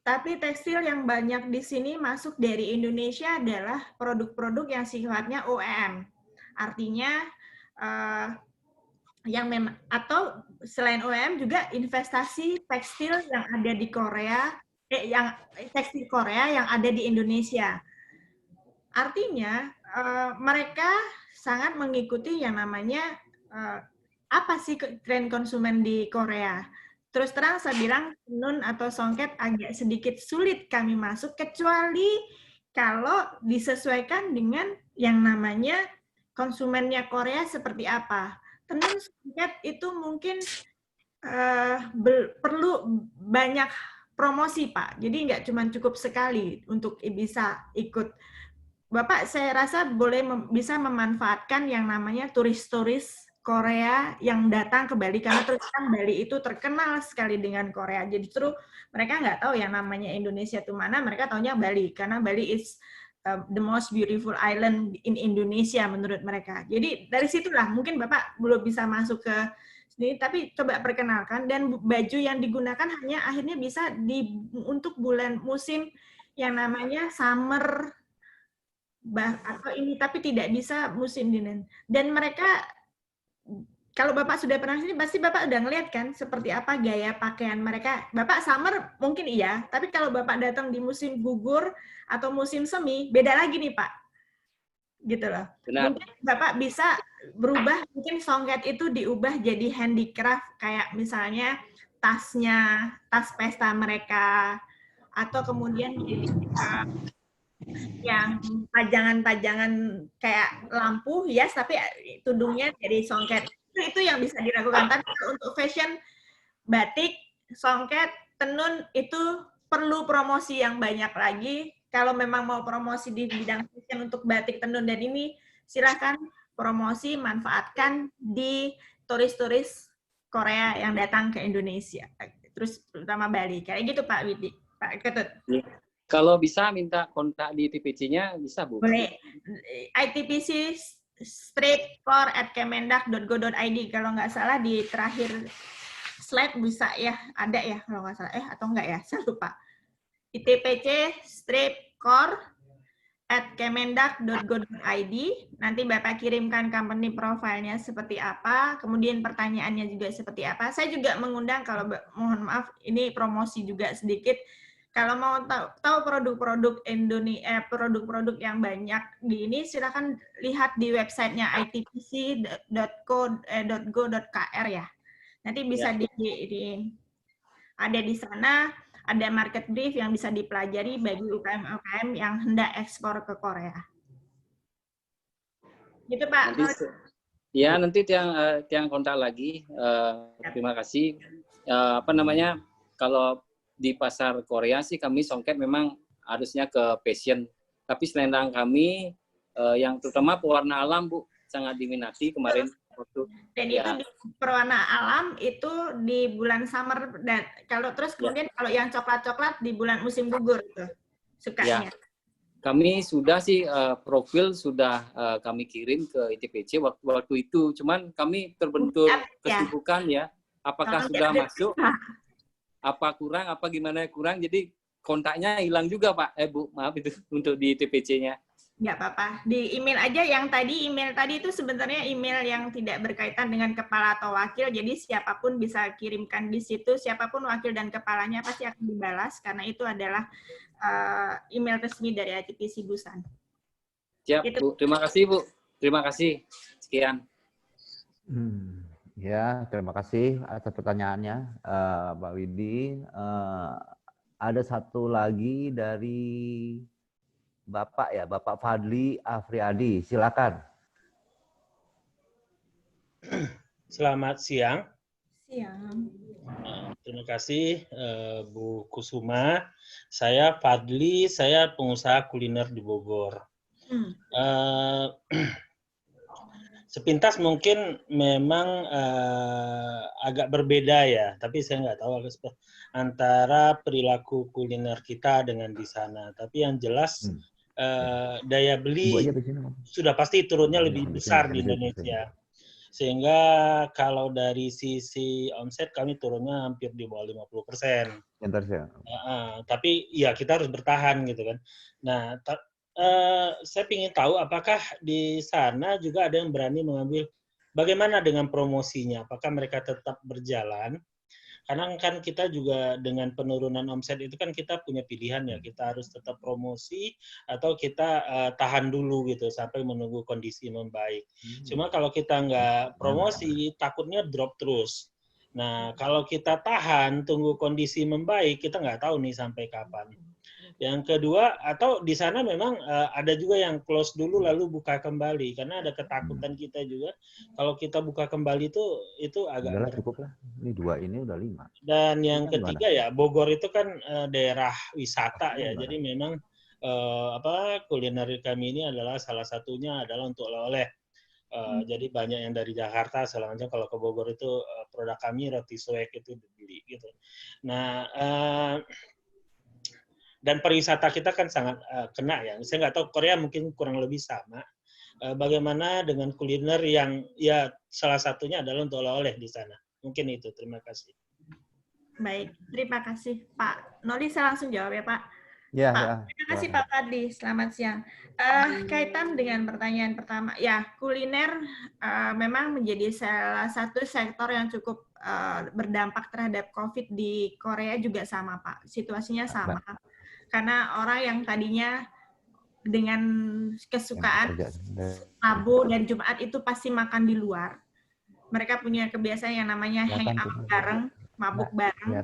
Speaker 3: Tapi tekstil yang banyak di sini masuk dari Indonesia adalah produk-produk yang sifatnya OEM. Artinya yang memang, atau selain OEM juga investasi tekstil yang ada di Korea, yang tekstil Korea yang ada di Indonesia. Artinya mereka sangat mengikuti yang namanya apa sih tren konsumen di Korea. Terus terang saya bilang tenun atau songket agak sedikit sulit kami masuk, kecuali kalau disesuaikan dengan yang namanya konsumennya Korea seperti apa. Tenun songket itu mungkin perlu banyak promosi, Pak. Jadi nggak cuma cukup sekali untuk bisa ikut. Bapak saya rasa bisa memanfaatkan yang namanya turis-turis Korea yang datang ke Bali, karena terus terang Bali itu terkenal sekali dengan Korea. Jadi justru mereka nggak tahu yang namanya Indonesia itu mana, mereka taunya Bali, karena Bali is the most beautiful island in Indonesia menurut mereka. Jadi dari situlah mungkin Bapak belum bisa masuk ke sini, tapi coba perkenalkan, dan baju yang digunakan hanya akhirnya bisa untuk bulan musim yang namanya summer atau ini, tapi tidak bisa musim dingin. Dan mereka, kalau Bapak sudah pernah sini, pasti Bapak udah ngeliat kan seperti apa gaya pakaian mereka. Bapak summer mungkin iya, tapi kalau Bapak datang di musim gugur atau musim semi, beda lagi nih Pak. Gitu loh.
Speaker 6: Benar.
Speaker 3: Mungkin Bapak bisa berubah, mungkin songket itu diubah jadi handicraft, kayak misalnya tasnya, tas pesta mereka, atau kemudian jadi yang pajangan-pajangan kayak lampu hias, tapi tudungnya jadi songket. Itu yang bisa dilakukan. Tapi untuk fashion, batik, songket, tenun itu perlu promosi yang banyak lagi. Kalau memang mau promosi di bidang fashion untuk batik, tenun, dan ini silahkan promosi, manfaatkan di turis-turis Korea yang datang ke Indonesia. Terus terutama Bali. Kayak gitu Pak Widi. Pak Ketut.
Speaker 6: Kalau bisa minta kontak di TPC-nya, bisa Bu?
Speaker 3: Boleh. ITPC @kemendak.go.id. Kalau nggak salah di terakhir slide bisa ya, ada ya kalau nggak salah. Atau nggak ya, saya lupa. ITPC-core@kemendak.go.id. Nanti Bapak kirimkan company profile-nya seperti apa, kemudian pertanyaannya juga seperti apa. Saya juga mengundang, kalau mohon maaf, ini promosi juga sedikit. Kalau mau tahu produk-produk Indonesia, produk-produk yang banyak di ini, silakan lihat di websitenya itpc.go.kr ya. Nanti bisa ada di sana, ada market brief yang bisa dipelajari bagi UKM-UKM yang hendak ekspor ke Korea. Gitu Pak.
Speaker 6: Nanti tiang kontak lagi. Terima kasih. Kalau di pasar Korea sih kami songket memang harusnya ke fashion. Tapi selendang kami yang terutama pewarna alam Bu sangat diminati kemarin.
Speaker 3: Dan itu di pewarna alam itu di bulan summer, dan kemudian kalau yang coklat-coklat di bulan musim gugur itu sukanya.
Speaker 6: Ya. Kami sudah sih profil sudah kami kirim ke ITPC waktu itu. Cuman kami terbentur kesibukan ya. Apakah sudah masuk? Apa kurang, apa gimana kurang, jadi kontaknya hilang juga Pak. Bu, maaf itu untuk di TPC-nya.
Speaker 3: Nggak apa-apa, di email aja. Email tadi itu sebenarnya email yang tidak berkaitan dengan kepala atau wakil, jadi siapapun bisa kirimkan di situ, siapapun wakil dan kepalanya pasti akan dibalas, karena itu adalah email resmi dari ITPC Busan.
Speaker 6: Siap gitu. Bu, terima kasih Bu, terima kasih. Sekian.
Speaker 1: Ya, terima kasih atas pertanyaannya, Pak Widi. Ada satu lagi dari Bapak ya, Bapak Fadli Afriadi. Silakan.
Speaker 7: Selamat siang.
Speaker 3: Siang.
Speaker 7: Terima kasih Bu Kusuma. Saya Fadli, saya pengusaha kuliner di Bogor. Sepintas mungkin memang agak berbeda ya, tapi saya nggak tahu antara perilaku kuliner kita dengan di sana. Tapi yang jelas daya beli sudah pasti turunnya lebih besar di Indonesia. Sehingga kalau dari sisi omset kami turunnya hampir di bawah 50%. Tapi ya kita harus bertahan gitu kan. Nah, saya ingin tahu apakah di sana juga ada yang berani mengambil, bagaimana dengan promosinya? Apakah mereka tetap berjalan? Karena kan kita juga dengan penurunan omset itu kan kita punya pilihan ya, kita harus tetap promosi atau kita tahan dulu gitu sampai menunggu kondisi membaik. Cuma kalau kita nggak promosi, takutnya drop terus. Nah, kalau kita tahan, tunggu kondisi membaik, kita nggak tahu nih sampai kapan. Yang kedua, atau di sana memang ada juga yang close dulu lalu buka kembali, karena ada ketakutan kita juga kalau kita buka kembali itu agak
Speaker 1: Udahlah, cukup lah. Ini 2 ini udah 5.
Speaker 7: Dan yang
Speaker 1: Kita
Speaker 7: ketiga ya, Bogor itu kan daerah wisata ya,
Speaker 1: Gimana?
Speaker 7: jadi memang kuliner kami ini adalah salah satunya adalah untuk oleh-oleh. Jadi banyak yang dari Jakarta, selama kalau ke Bogor itu produk kami roti suek itu dibeli gitu. Nah, dan pariwisata kita kan sangat kena ya. Saya nggak tahu Korea mungkin kurang lebih sama. Bagaimana dengan kuliner yang ya salah satunya adalah untuk oleh-oleh di sana. Mungkin itu. Terima kasih.
Speaker 3: Baik, terima kasih Pak Noli. Saya langsung jawab ya Pak.
Speaker 1: Ya,
Speaker 3: Pak,
Speaker 1: ya.
Speaker 3: terima kasih Pak Fadli. Selamat siang. Kaitan dengan pertanyaan pertama, ya kuliner memang menjadi salah satu sektor yang cukup berdampak terhadap COVID di Korea juga sama Pak. Situasinya sama. Karena orang yang tadinya dengan kesukaan Rabu dan Jumat itu pasti makan di luar. Mereka punya kebiasaan yang namanya hangout bareng, mabuk bareng.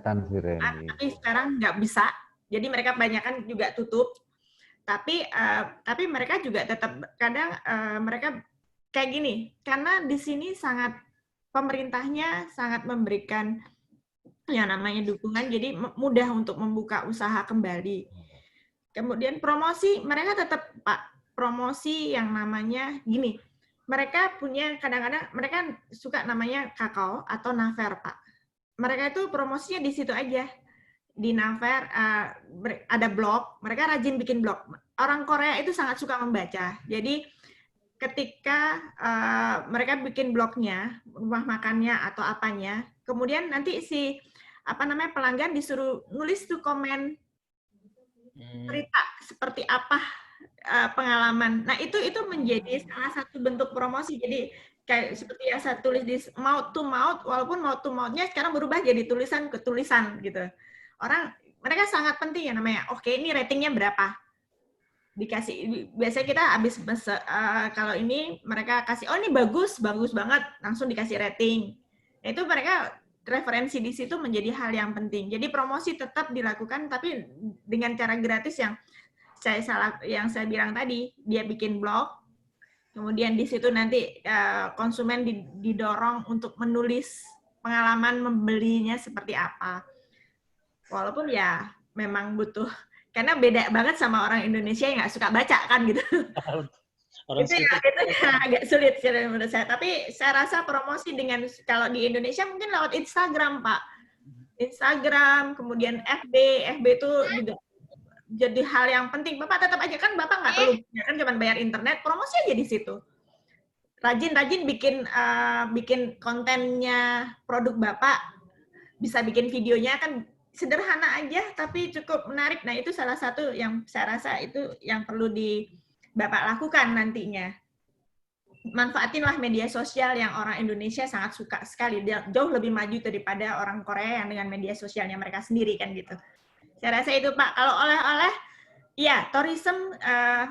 Speaker 3: Tapi sekarang nggak bisa. Jadi mereka kebanyakan juga tutup. Tapi mereka juga tetap kadang mereka kayak gini. Karena di sini pemerintahnya sangat memberikan yang namanya dukungan, jadi mudah untuk membuka usaha kembali. Kemudian promosi, mereka tetap Pak, promosi yang namanya gini, mereka punya kadang-kadang, mereka suka namanya kakao atau naver Pak. Mereka itu promosinya di situ aja. Di naver ada blog, mereka rajin bikin blog. Orang Korea itu sangat suka membaca, jadi ketika mereka bikin blognya, rumah makannya atau apanya, kemudian nanti pelanggan disuruh nulis tuh komen cerita seperti apa pengalaman. Nah itu menjadi salah satu bentuk promosi. Jadi kayak seperti yang saya tulis di mouth to mouth, walaupun mouth to mouth-nya sekarang berubah jadi tulisan ke tulisan gitu. Mereka sangat penting ya namanya. Oke, ini ratingnya berapa? Dikasih, biasanya kita habis kalau ini mereka kasih, oh ini bagus banget, langsung dikasih rating. Nah, itu mereka referensi di situ menjadi hal yang penting. Jadi promosi tetap dilakukan, tapi dengan cara gratis yang saya bilang tadi, dia bikin blog, kemudian di situ nanti konsumen didorong untuk menulis pengalaman membelinya seperti apa. Walaupun ya memang butuh, karena beda banget sama orang Indonesia yang nggak suka baca kan gitu. Itu agak sulit sih menurut saya. Tapi saya rasa promosi dengan, kalau di Indonesia mungkin lewat Instagram Pak. Instagram, kemudian FB itu juga jadi hal yang penting. Bapak tetap aja kan, Bapak nggak perlu kan cuma bayar internet, promosi aja di situ. Rajin bikin kontennya produk Bapak, bisa bikin videonya kan sederhana aja tapi cukup menarik. Nah itu salah satu yang saya rasa itu yang perlu Bapak lakukan nantinya. Manfaatinlah media sosial yang orang Indonesia sangat suka sekali. Jauh lebih maju daripada orang Korea yang dengan media sosialnya mereka sendiri kan gitu. Saya rasa itu Pak. Kalau oleh-oleh, ya tourism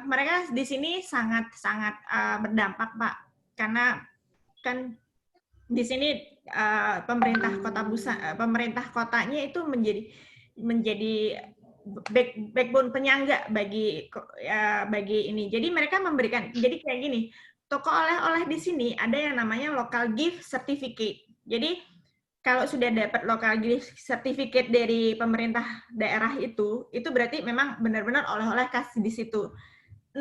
Speaker 3: mereka di sini sangat berdampak Pak. Karena kan di sini pemerintah kotanya itu menjadi backbone penyangga bagi ini. Jadi mereka memberikan, jadi kayak gini, toko oleh-oleh di sini ada yang namanya local gift certificate. Jadi kalau sudah dapat local gift certificate dari pemerintah daerah itu berarti memang benar-benar oleh-oleh khas di situ.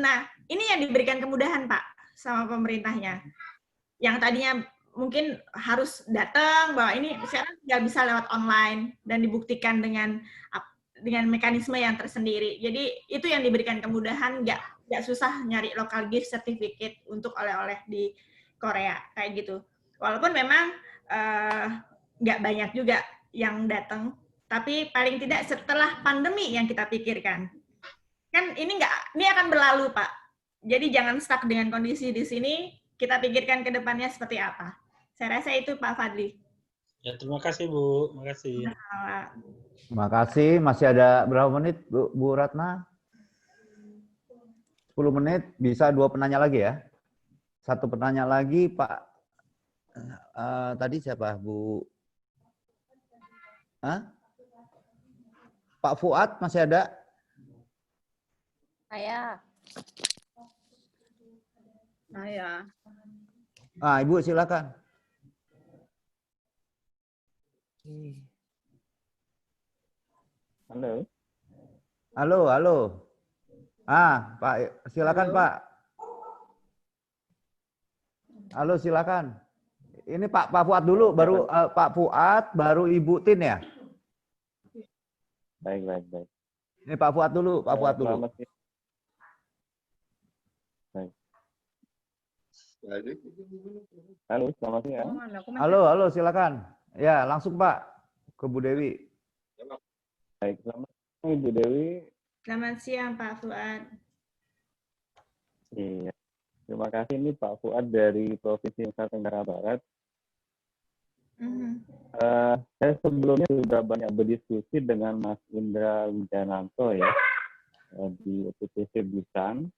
Speaker 3: Nah, ini yang diberikan kemudahan Pak sama pemerintahnya. Yang tadinya mungkin harus datang, bahwa ini sekarang nggak bisa lewat online dan dibuktikan dengan mekanisme yang tersendiri. Jadi itu yang diberikan kemudahan, nggak susah nyari local gift certificate untuk oleh-oleh di Korea kayak gitu. Walaupun memang nggak banyak juga yang datang, tapi paling tidak setelah pandemi yang kita pikirkan. Kan ini akan berlalu, Pak. Jadi jangan stuck dengan kondisi di sini, kita pikirkan ke depannya seperti apa. Saya rasa itu Pak Fadli.
Speaker 7: Ya, terima kasih Bu. Terima kasih.
Speaker 1: Terima kasih. Masih ada berapa menit Bu Ratna? 10 menit, bisa 2 penanya lagi ya. 1 penanya lagi, Pak. Tadi siapa, Bu? Pak Fuad masih ada?
Speaker 8: Saya.
Speaker 1: Ibu silakan.
Speaker 9: Halo.
Speaker 1: Halo. Pak, silakan Pak. Halo, silakan. Ini Pak Fuad dulu, baru Pak Fuad, baru Ibu Tin ya?
Speaker 9: Baik.
Speaker 1: Ini Pak Fuad dulu, Pak Fuad dulu.
Speaker 9: Selamat siang. Baik. Halo, selamat siang.
Speaker 1: Halo, silakan. Ya, langsung Pak ke Bu Dewi.
Speaker 9: Baik, selamat siang Ibu Dewi.
Speaker 3: Selamat siang Pak Fuad.
Speaker 9: Iya. Terima kasih, ini Pak Fuad dari Provinsi Nusa Tenggara Barat. Saya sebelumnya sudah banyak berdiskusi dengan Mas Indra Wijananto ya di UTPC Busan,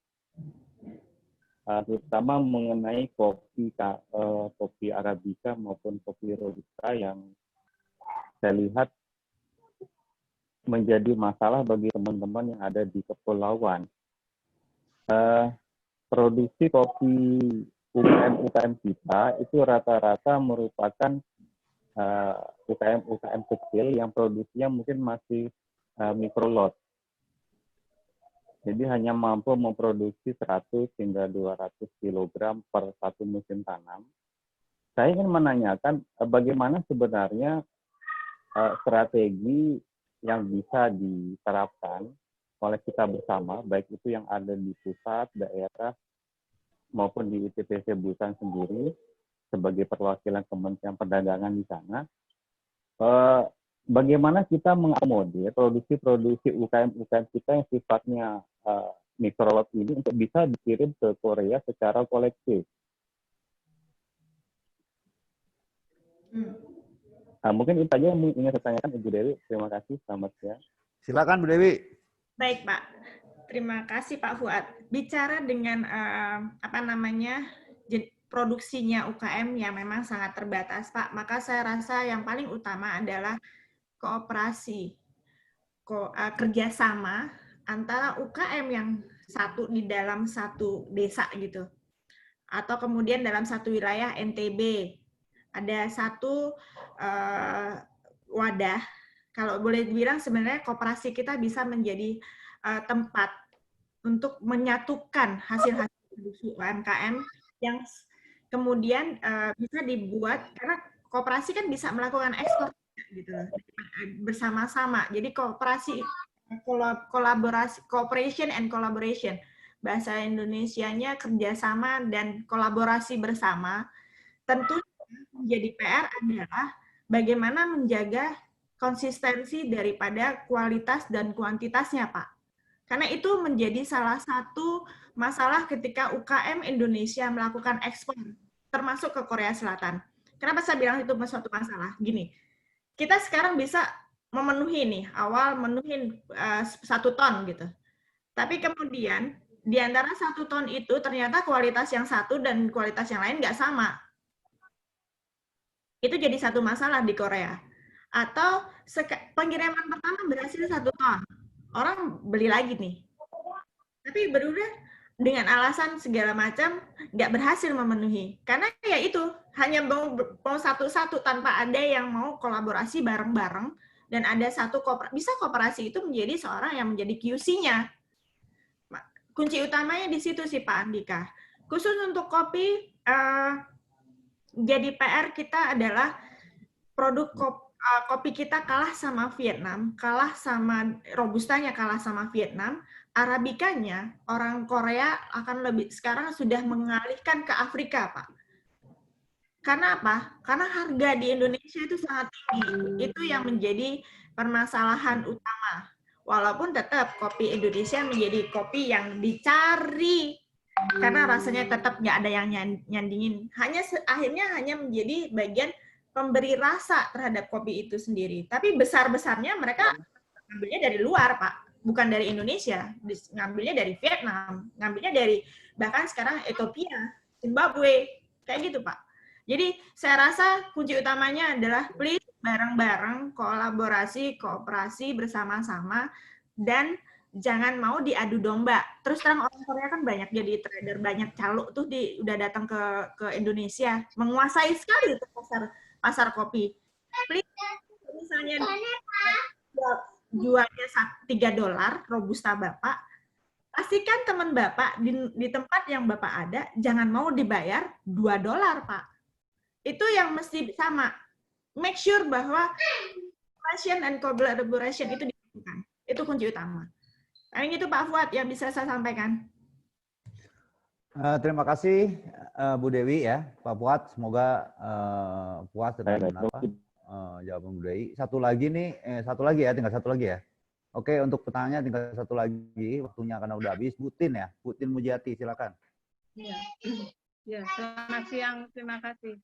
Speaker 9: terutama mengenai kopi Arabica maupun kopi Robusta yang saya lihat menjadi masalah bagi teman-teman yang ada di kepulauan. Produksi kopi UKM kita itu rata-rata merupakan UKM kecil yang produksinya mungkin masih mikrolot. Jadi hanya mampu memproduksi 100 hingga 200 kg per satu musim tanam. Saya ingin menanyakan bagaimana sebenarnya strategi yang bisa diterapkan oleh kita bersama, baik itu yang ada di pusat, daerah, maupun di UTPC Busan sendiri, sebagai perwakilan Kementerian Perdagangan di sana, bagaimana kita mengakomodir produksi UKM kita yang sifatnya mikrolot ini untuk bisa dikirim ke Korea secara kolektif. Mungkin itu saja yang ingin saya tanyakan Ibu Dewi. Terima kasih. Selamat siang.
Speaker 1: Silakan Bu Dewi.
Speaker 3: Baik Pak, terima kasih Pak Fuad. Bicara dengan produksinya UKM yang memang sangat terbatas, Pak, maka saya rasa yang paling utama adalah kooperasi, kerjasama antara UKM yang satu di dalam satu desa gitu, atau kemudian dalam satu wilayah NTB ada satu wadah. Kalau boleh dibilang sebenarnya kooperasi kita bisa menjadi tempat untuk menyatukan hasil-hasil produksi UMKM yang kemudian bisa dibuat, karena koperasi kan bisa melakukan ekspor gitu bersama-sama. Jadi kooperasi, kolaborasi, cooperation and collaboration, bahasa Indonesianya kerjasama dan kolaborasi bersama. Tentu menjadi PR adalah bagaimana menjaga konsistensi daripada kualitas dan kuantitasnya, Pak. Karena itu menjadi salah satu masalah ketika UKM Indonesia melakukan ekspor, termasuk ke Korea Selatan. Kenapa saya bilang itu suatu masalah? Gini, kita sekarang bisa memenuhi nih, awal memenuhi 1 ton gitu. Tapi kemudian di antara 1 ton itu ternyata kualitas yang satu dan kualitas yang lain nggak sama. Itu jadi satu masalah di Korea. Atau pengiriman pertama berhasil 1 ton. Orang beli lagi nih. Tapi berudah dengan alasan segala macam nggak berhasil memenuhi. Karena ya itu, hanya mau satu-satu tanpa ada yang mau kolaborasi bareng-bareng, dan ada satu bisa kooperasi itu menjadi seorang yang menjadi QC-nya. Kunci utamanya di situ sih Pak Andika. Khusus untuk kopi, jadi PR kita adalah produk kopi kita kalah sama Vietnam, kalah sama Robustanya, kalah sama Vietnam. Arabikanya orang Korea akan lebih sekarang sudah mengalihkan ke Afrika, Pak. Karena apa? Karena harga di Indonesia itu sangat tinggi. Itu yang menjadi permasalahan utama. Walaupun tetap kopi Indonesia menjadi kopi yang dicari karena rasanya tetap nggak ada yang nyandingin. Akhirnya hanya menjadi bagian pemberi rasa terhadap kopi itu sendiri. Tapi besar-besarnya mereka ngambilnya dari luar, Pak. Bukan dari Indonesia. Ngambilnya dari Vietnam. Ngambilnya dari bahkan sekarang Ethiopia, Zimbabwe. Kayak gitu, Pak. Jadi saya rasa kunci utamanya adalah please bareng-bareng, kolaborasi, kooperasi bersama-sama, dan jangan mau diadu domba. Terus terang orang Korea kan banyak jadi trader, banyak calo tuh udah datang ke Indonesia, menguasai sekali tuh pasar kopi. Please, misalnya jualnya $3 Robusta Bapak, pastikan teman Bapak di tempat yang Bapak ada jangan mau dibayar $2, Pak. Itu yang mesti sama. Make sure bahwa collaboration and collaboration itu dilakukan. Itu kunci utama. Paling itu Pak Fuad yang bisa saya sampaikan.
Speaker 1: Terima kasih Bu Dewi ya, Pak Fuad. Semoga puas dengan jawaban Bu Dewi. Satu lagi ya, tinggal satu lagi ya. Oke, untuk pertanyaan tinggal satu lagi. Waktunya karena udah habis. Bu Tin ya, Bu Tin Mujiati, silakan.
Speaker 8: Ya, selamat siang. Terima kasih.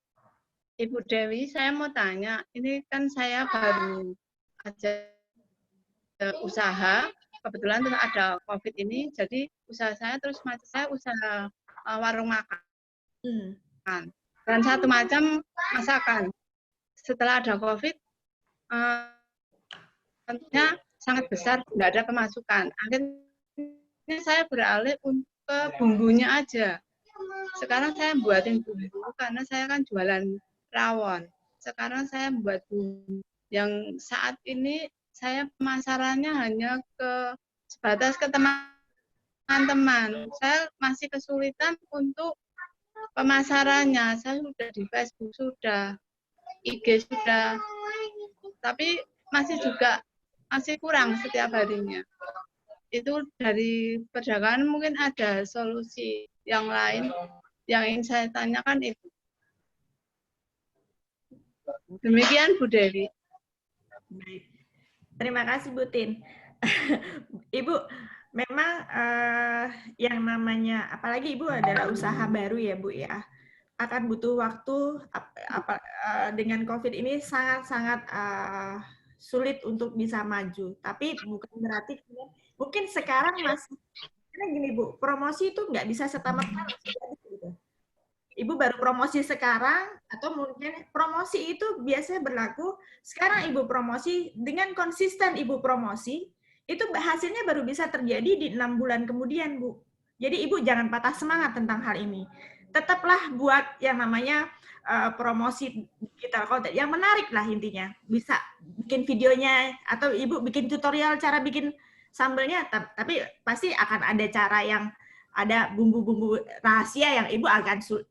Speaker 8: Ibu Dewi, saya mau tanya, ini kan saya baru aja usaha, kebetulan terus ada COVID ini, jadi usaha saya terus saya usaha warung makan. Dan satu macam masakan. Setelah ada COVID, tentunya sangat besar, tidak ada pemasukan. Akhirnya saya beralih ke bumbunya aja. Sekarang saya buatin bumbu, karena saya kan jualan rawon. Sekarang saya membuat bumbu yang saat ini saya pemasarannya hanya sebatas ke teman-teman. Saya masih kesulitan untuk pemasarannya. Saya sudah di Facebook sudah, IG sudah, tapi masih kurang setiap harinya. Itu dari perdagangan mungkin ada solusi yang lain yang ingin saya tanyakan itu. Demikian Bu Dewi.
Speaker 3: Baik. Terima kasih Bu Tin. Ibu, memang yang namanya, apalagi Ibu adalah usaha baru ya Bu ya, akan butuh waktu. Dengan COVID ini sangat-sangat sulit untuk bisa maju. Tapi bukan berarti mungkin sekarang masih, karena gini Bu, promosi itu nggak bisa serta-merta. Ibu baru promosi sekarang, atau mungkin promosi itu biasanya berlaku, sekarang Ibu promosi, dengan konsisten Ibu promosi, itu hasilnya baru bisa terjadi di 6 bulan kemudian, Bu. Jadi Ibu jangan patah semangat tentang hal ini. Tetaplah buat yang namanya promosi digital content, yang menarik lah intinya. Bisa bikin videonya, atau Ibu bikin tutorial cara bikin sambelnya, tapi pasti akan ada cara yang ada bumbu-bumbu rahasia yang Ibu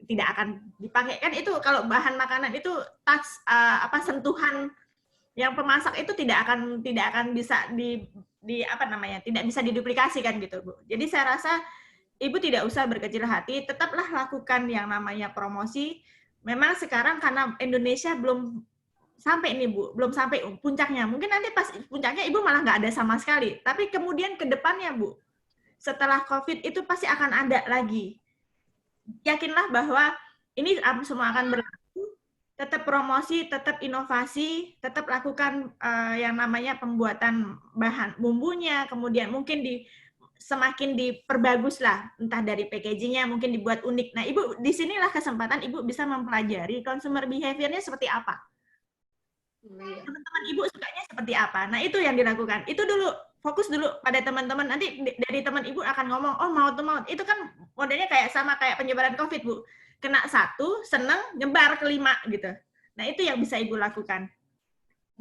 Speaker 3: tidak akan dipakai. Kan itu kalau bahan makanan itu sentuhan yang pemasak itu tidak akan bisa tidak bisa diduplikasi kan gitu, Bu. Jadi saya rasa Ibu tidak usah berkecil hati, tetaplah lakukan yang namanya promosi. Memang sekarang karena Indonesia belum sampai nih Bu, belum sampai puncaknya. Mungkin nanti pas puncaknya Ibu malah nggak ada sama sekali. Tapi kemudian ke depannya Bu, setelah COVID itu pasti akan ada lagi. Yakinlah bahwa ini semua akan berlaku, tetap promosi, tetap inovasi, tetap lakukan yang namanya pembuatan bahan bumbunya, kemudian mungkin semakin diperbagus lah, entah dari packaging-nya mungkin dibuat unik. Nah, Ibu, disinilah kesempatan Ibu bisa mempelajari consumer behavior-nya seperti apa. Teman-teman Ibu sukanya seperti apa. Nah, itu yang dilakukan. Itu dulu, fokus dulu pada teman-teman. Nanti dari teman Ibu akan ngomong, oh mau. Itu kan modelnya sama kayak penyebaran COVID, Bu. Kena 1, seneng, nyebar ke 5 gitu. Nah, itu yang bisa Ibu lakukan.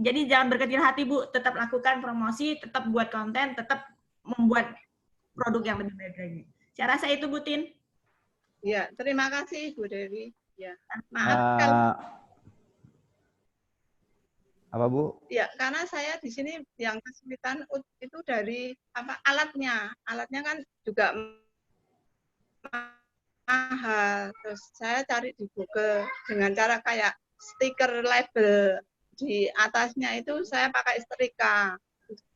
Speaker 3: Jadi jangan berkecil hati, Bu. Tetap lakukan promosi, tetap buat konten, tetap membuat produk yang lebih baik lagi. Saya rasa itu, Bu Tin.
Speaker 8: Ya, terima kasih Bu Dewi. Ya, maaf kalau
Speaker 1: apa Bu?
Speaker 8: ya, karena saya di sini yang kesulitan itu dari alatnya. Alatnya kan juga mahal. Terus saya cari di Google dengan cara kayak stiker label di atasnya itu saya pakai setrika.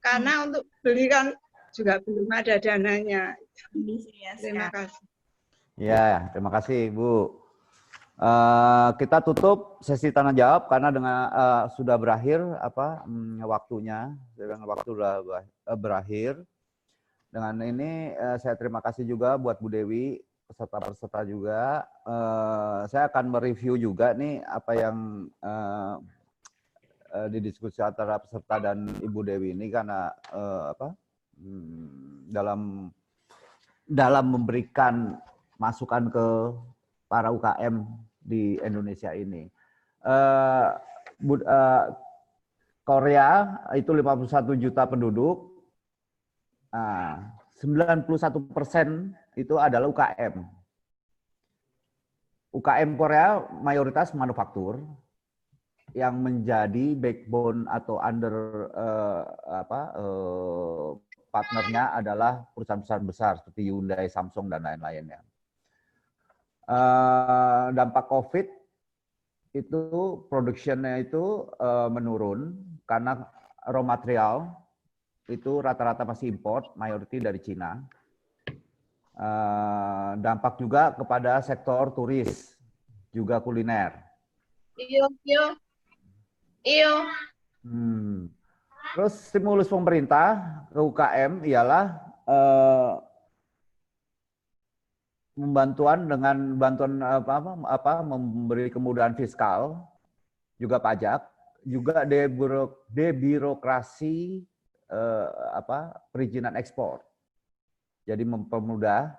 Speaker 8: Karena untuk beli kan juga belum ada dananya. Terima kasih.
Speaker 1: Ya, terima kasih Ibu. Kita tutup sesi tanya jawab karena dengan sudah berakhir waktunya, dengan waktu sudah berakhir. Dengan ini saya terima kasih juga buat Bu Dewi, peserta-peserta juga. Saya akan mereview juga nih apa yang didiskusi antara peserta dan Ibu Dewi ini karena dalam memberikan masukan ke para UKM di Indonesia ini. Korea itu 51 juta penduduk, 91% itu adalah UKM. UKM Korea mayoritas manufaktur yang menjadi backbone atau partnernya adalah perusahaan-perusahaan besar seperti Hyundai, Samsung, dan lain-lainnya. Dampak COVID itu produksinya itu menurun karena raw material itu rata-rata masih import, mayoritas dari Cina. Dampak juga kepada sektor turis, juga kuliner.
Speaker 8: Iyo.
Speaker 1: Terus stimulus pemerintah ke UKM ialah bantuan memberi kemudahan fiskal, juga pajak, juga debirokrasi perizinan ekspor. Jadi mempermudah.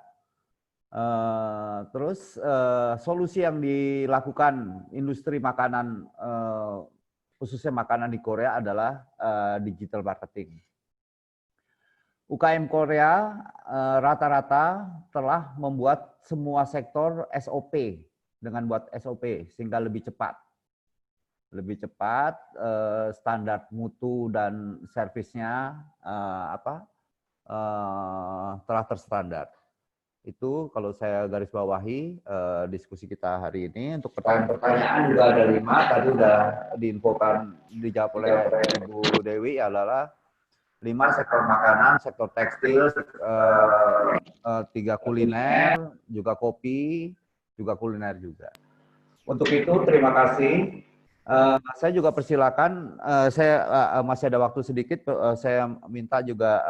Speaker 1: Terus solusi yang dilakukan industri makanan, khususnya makanan di Korea adalah digital marketing. UKM Korea rata-rata telah membuat semua sektor SOP dengan buat SOP sehingga lebih cepat. Lebih cepat, standar mutu dan servisnya telah terstandar. Itu kalau saya garis bawahi diskusi kita hari ini. Untuk pertanyaan-pertanyaan juga ada 5, tadi sudah diinfokan, dijawab oleh Ibu Dewi adalah 5 sektor makanan, sektor tekstil, 3 kuliner, juga kopi, juga kuliner juga. Untuk itu terima kasih. Saya juga persilakan, saya masih ada waktu sedikit, saya minta juga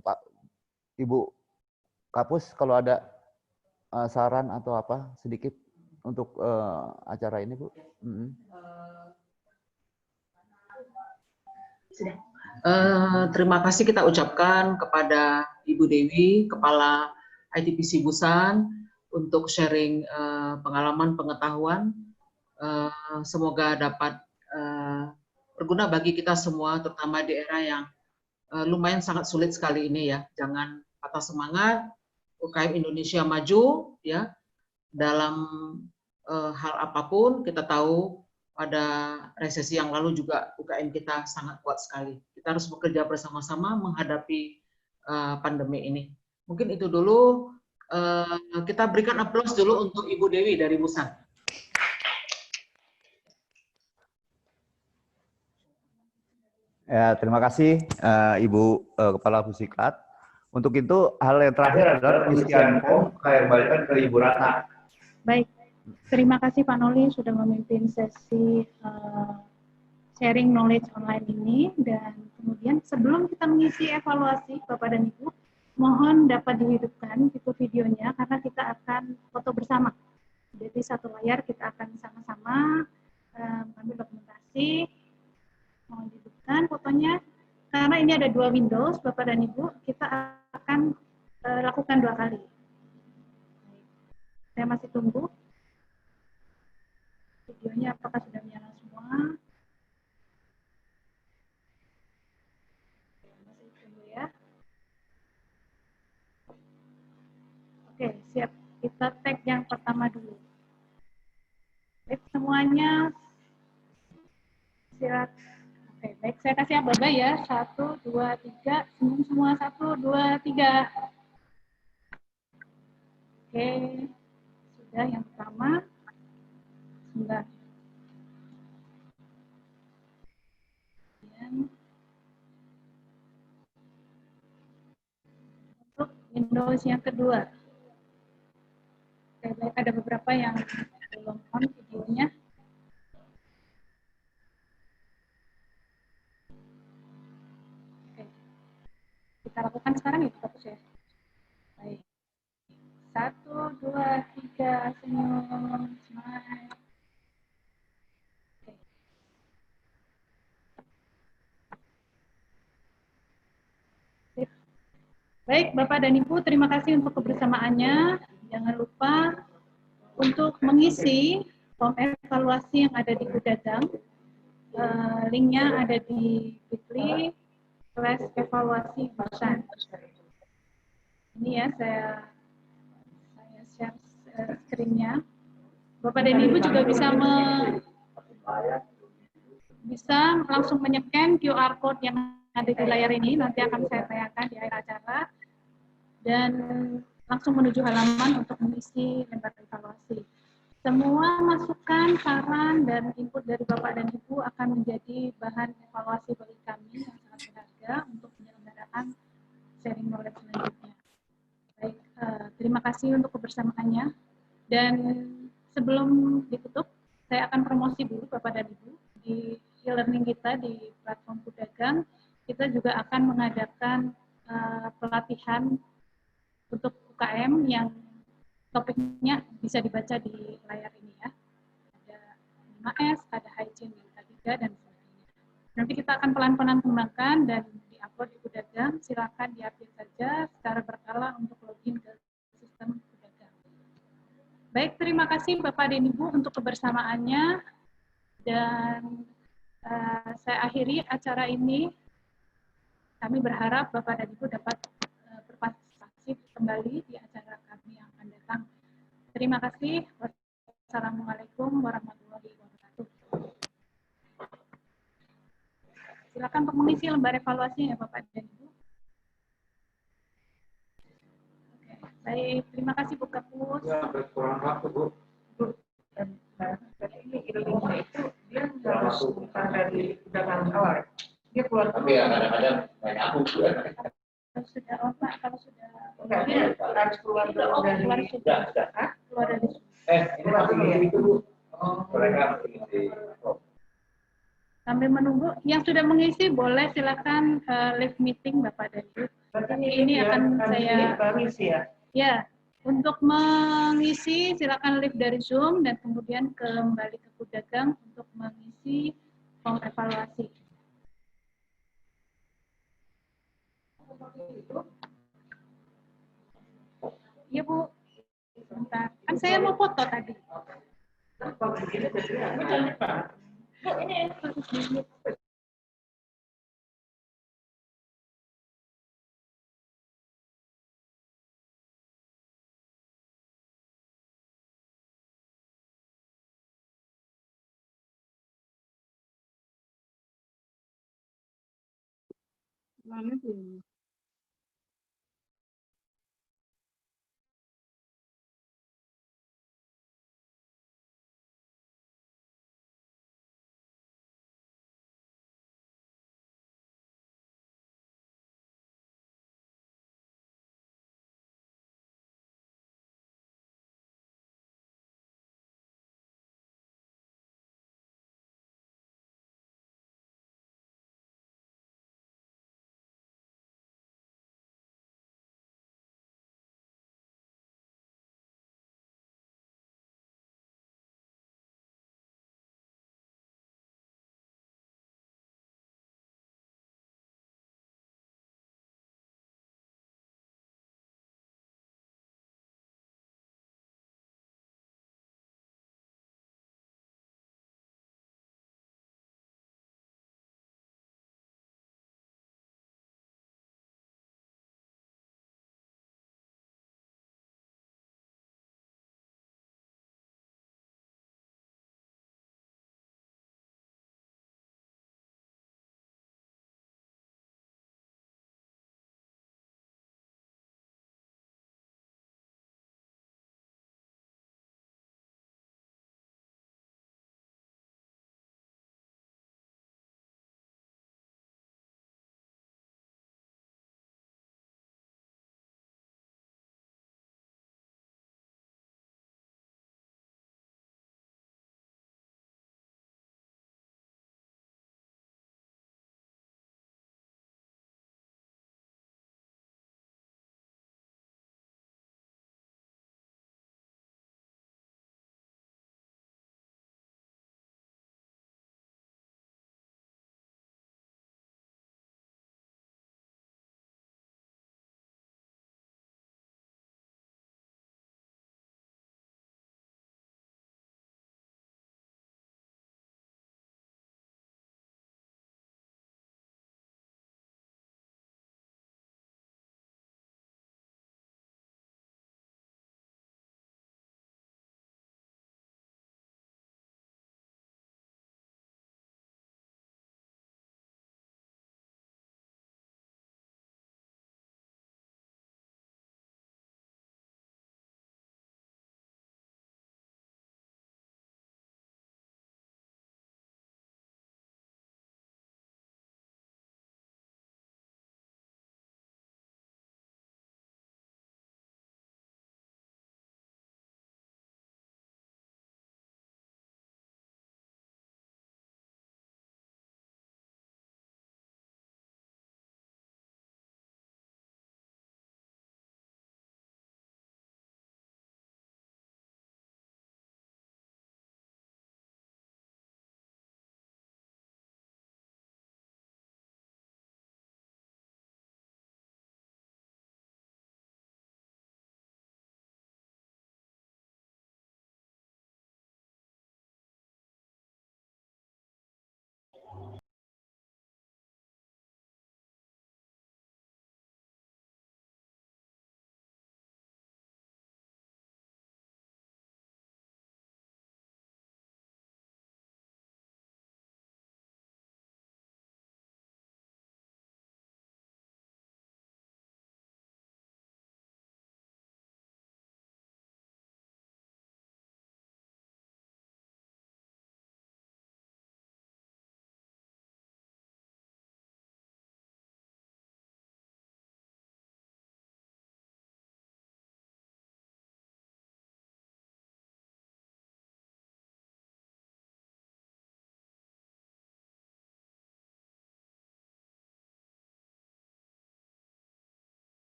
Speaker 1: Pak Ibu Kapus kalau ada saran atau apa sedikit untuk acara ini, Bu.
Speaker 2: Sudah. Terima kasih kita ucapkan kepada Ibu Dewi, Kepala ITPC Busan, untuk sharing pengalaman, pengetahuan. Semoga dapat berguna bagi kita semua, terutama di era yang lumayan sangat sulit sekali ini ya. Jangan patah semangat, UKM Indonesia maju ya dalam hal apapun. Kita tahu pada resesi yang lalu juga UKM kita sangat kuat sekali. Kita harus bekerja bersama-sama menghadapi pandemi ini. Mungkin itu dulu, kita berikan aplaus dulu untuk Ibu Dewi dari Busan.
Speaker 1: Ya, terima kasih Ibu Kepala Pusiklat. Untuk itu hal yang terakhir adalah pengisian form, saya kembalikan ke Ibu Ratna.
Speaker 4: Baik. Terima kasih Pak Noli sudah memimpin sesi sharing knowledge online ini, dan kemudian sebelum kita mengisi evaluasi Bapak dan Ibu, mohon dapat dihidupkan itu videonya karena kita akan foto bersama. Jadi satu layar kita akan sama-sama mengambil dokumentasi. Mohon dihidupkan fotonya karena ini ada 2 Windows Bapak dan Ibu, kita akan lakukan 2 kali. Saya masih tunggu. Videonya apakah sudah menyala semua? Masih tunggu ya. Oke, siap. Kita tag yang pertama dulu. Baik, semuanya silakan. Oke, baik. Saya kasih aba-aba ya. 1, 2, 3. Senyum semua. 1, 2, 3. Oke. Ada yang pertama 9. Kemudian untuk Windows yang kedua. Oke, baik, ada beberapa yang belum on videonya. Oke. Kita lakukan sekarang ya, fokus ya. Baik. 1, 2, 3, senyum, smile. Oke. Sip. Baik, Bapak dan Ibu, terima kasih untuk kebersamaannya. Jangan lupa untuk mengisi form evaluasi yang ada di Kudagang. Linknya ada di bit.ly/evaluasi Busan. Ini ya, saya share screen-nya. Bapak dan Ibu juga bisa langsung menyekan QR code yang ada di layar ini, nanti akan saya tayangkan di akhir acara, dan langsung menuju halaman untuk mengisi lembar evaluasi. Semua masukan, saran, dan input dari Bapak dan Ibu akan menjadi bahan evaluasi bagi kami yang sangat berharga untuk penyelenggaraan sharing knowledge selanjutnya. Baik, terima kasih untuk kebersamaannya. Dan sebelum ditutup, saya akan promosi dulu Bapak dan Ibu. Di e-learning kita di platform Kudagang, kita juga akan mengadakan pelatihan untuk UKM yang topiknya bisa dibaca di layar ini ya. Ada 5S, ada hygiene yang ketiga, dan sebagainya. Nanti kita akan pelan-pelan kembangkan dan di-upload di Kudagang. Silakan di-update saja secara berkala untuk login ke sistem Kudagang. Baik, terima kasih Bapak dan Ibu untuk kebersamaannya. Dan saya akhiri acara ini. Kami berharap Bapak dan Ibu dapat berpartisipasi kembali di acara kami yang akan datang. Terima kasih. Wassalamualaikum warahmatullahi wabarakatuh. Silakan untuk mengisi lembar evaluasi ya Bapak dan Ibu. Oke, baik. Terima kasih Bu Kapus.
Speaker 10: Ya, kurang waktu Bu. Ini ilmunya itu dia harus bukan dari dagangan awal. Dia keluar. Tapi ya kadang-kadang banyak aku juga.
Speaker 4: Kalau sudah Pak, kalau sudah
Speaker 10: Enggak, harus keluar dari
Speaker 4: keluar dari
Speaker 10: ini masih itu Bu. Mereka mengisi.
Speaker 4: Sambil menunggu, yang sudah mengisi boleh silakan live meeting Bapak dan Ibu. Ini akan saya
Speaker 10: mengisi ya.
Speaker 4: Ya, untuk mengisi silakan live dari Zoom dan kemudian kembali ke Kudagang untuk mengisi form evaluasi. Iya Bu, sebentar. Kan saya mau foto tadi. Bu, ini
Speaker 8: Mana belum?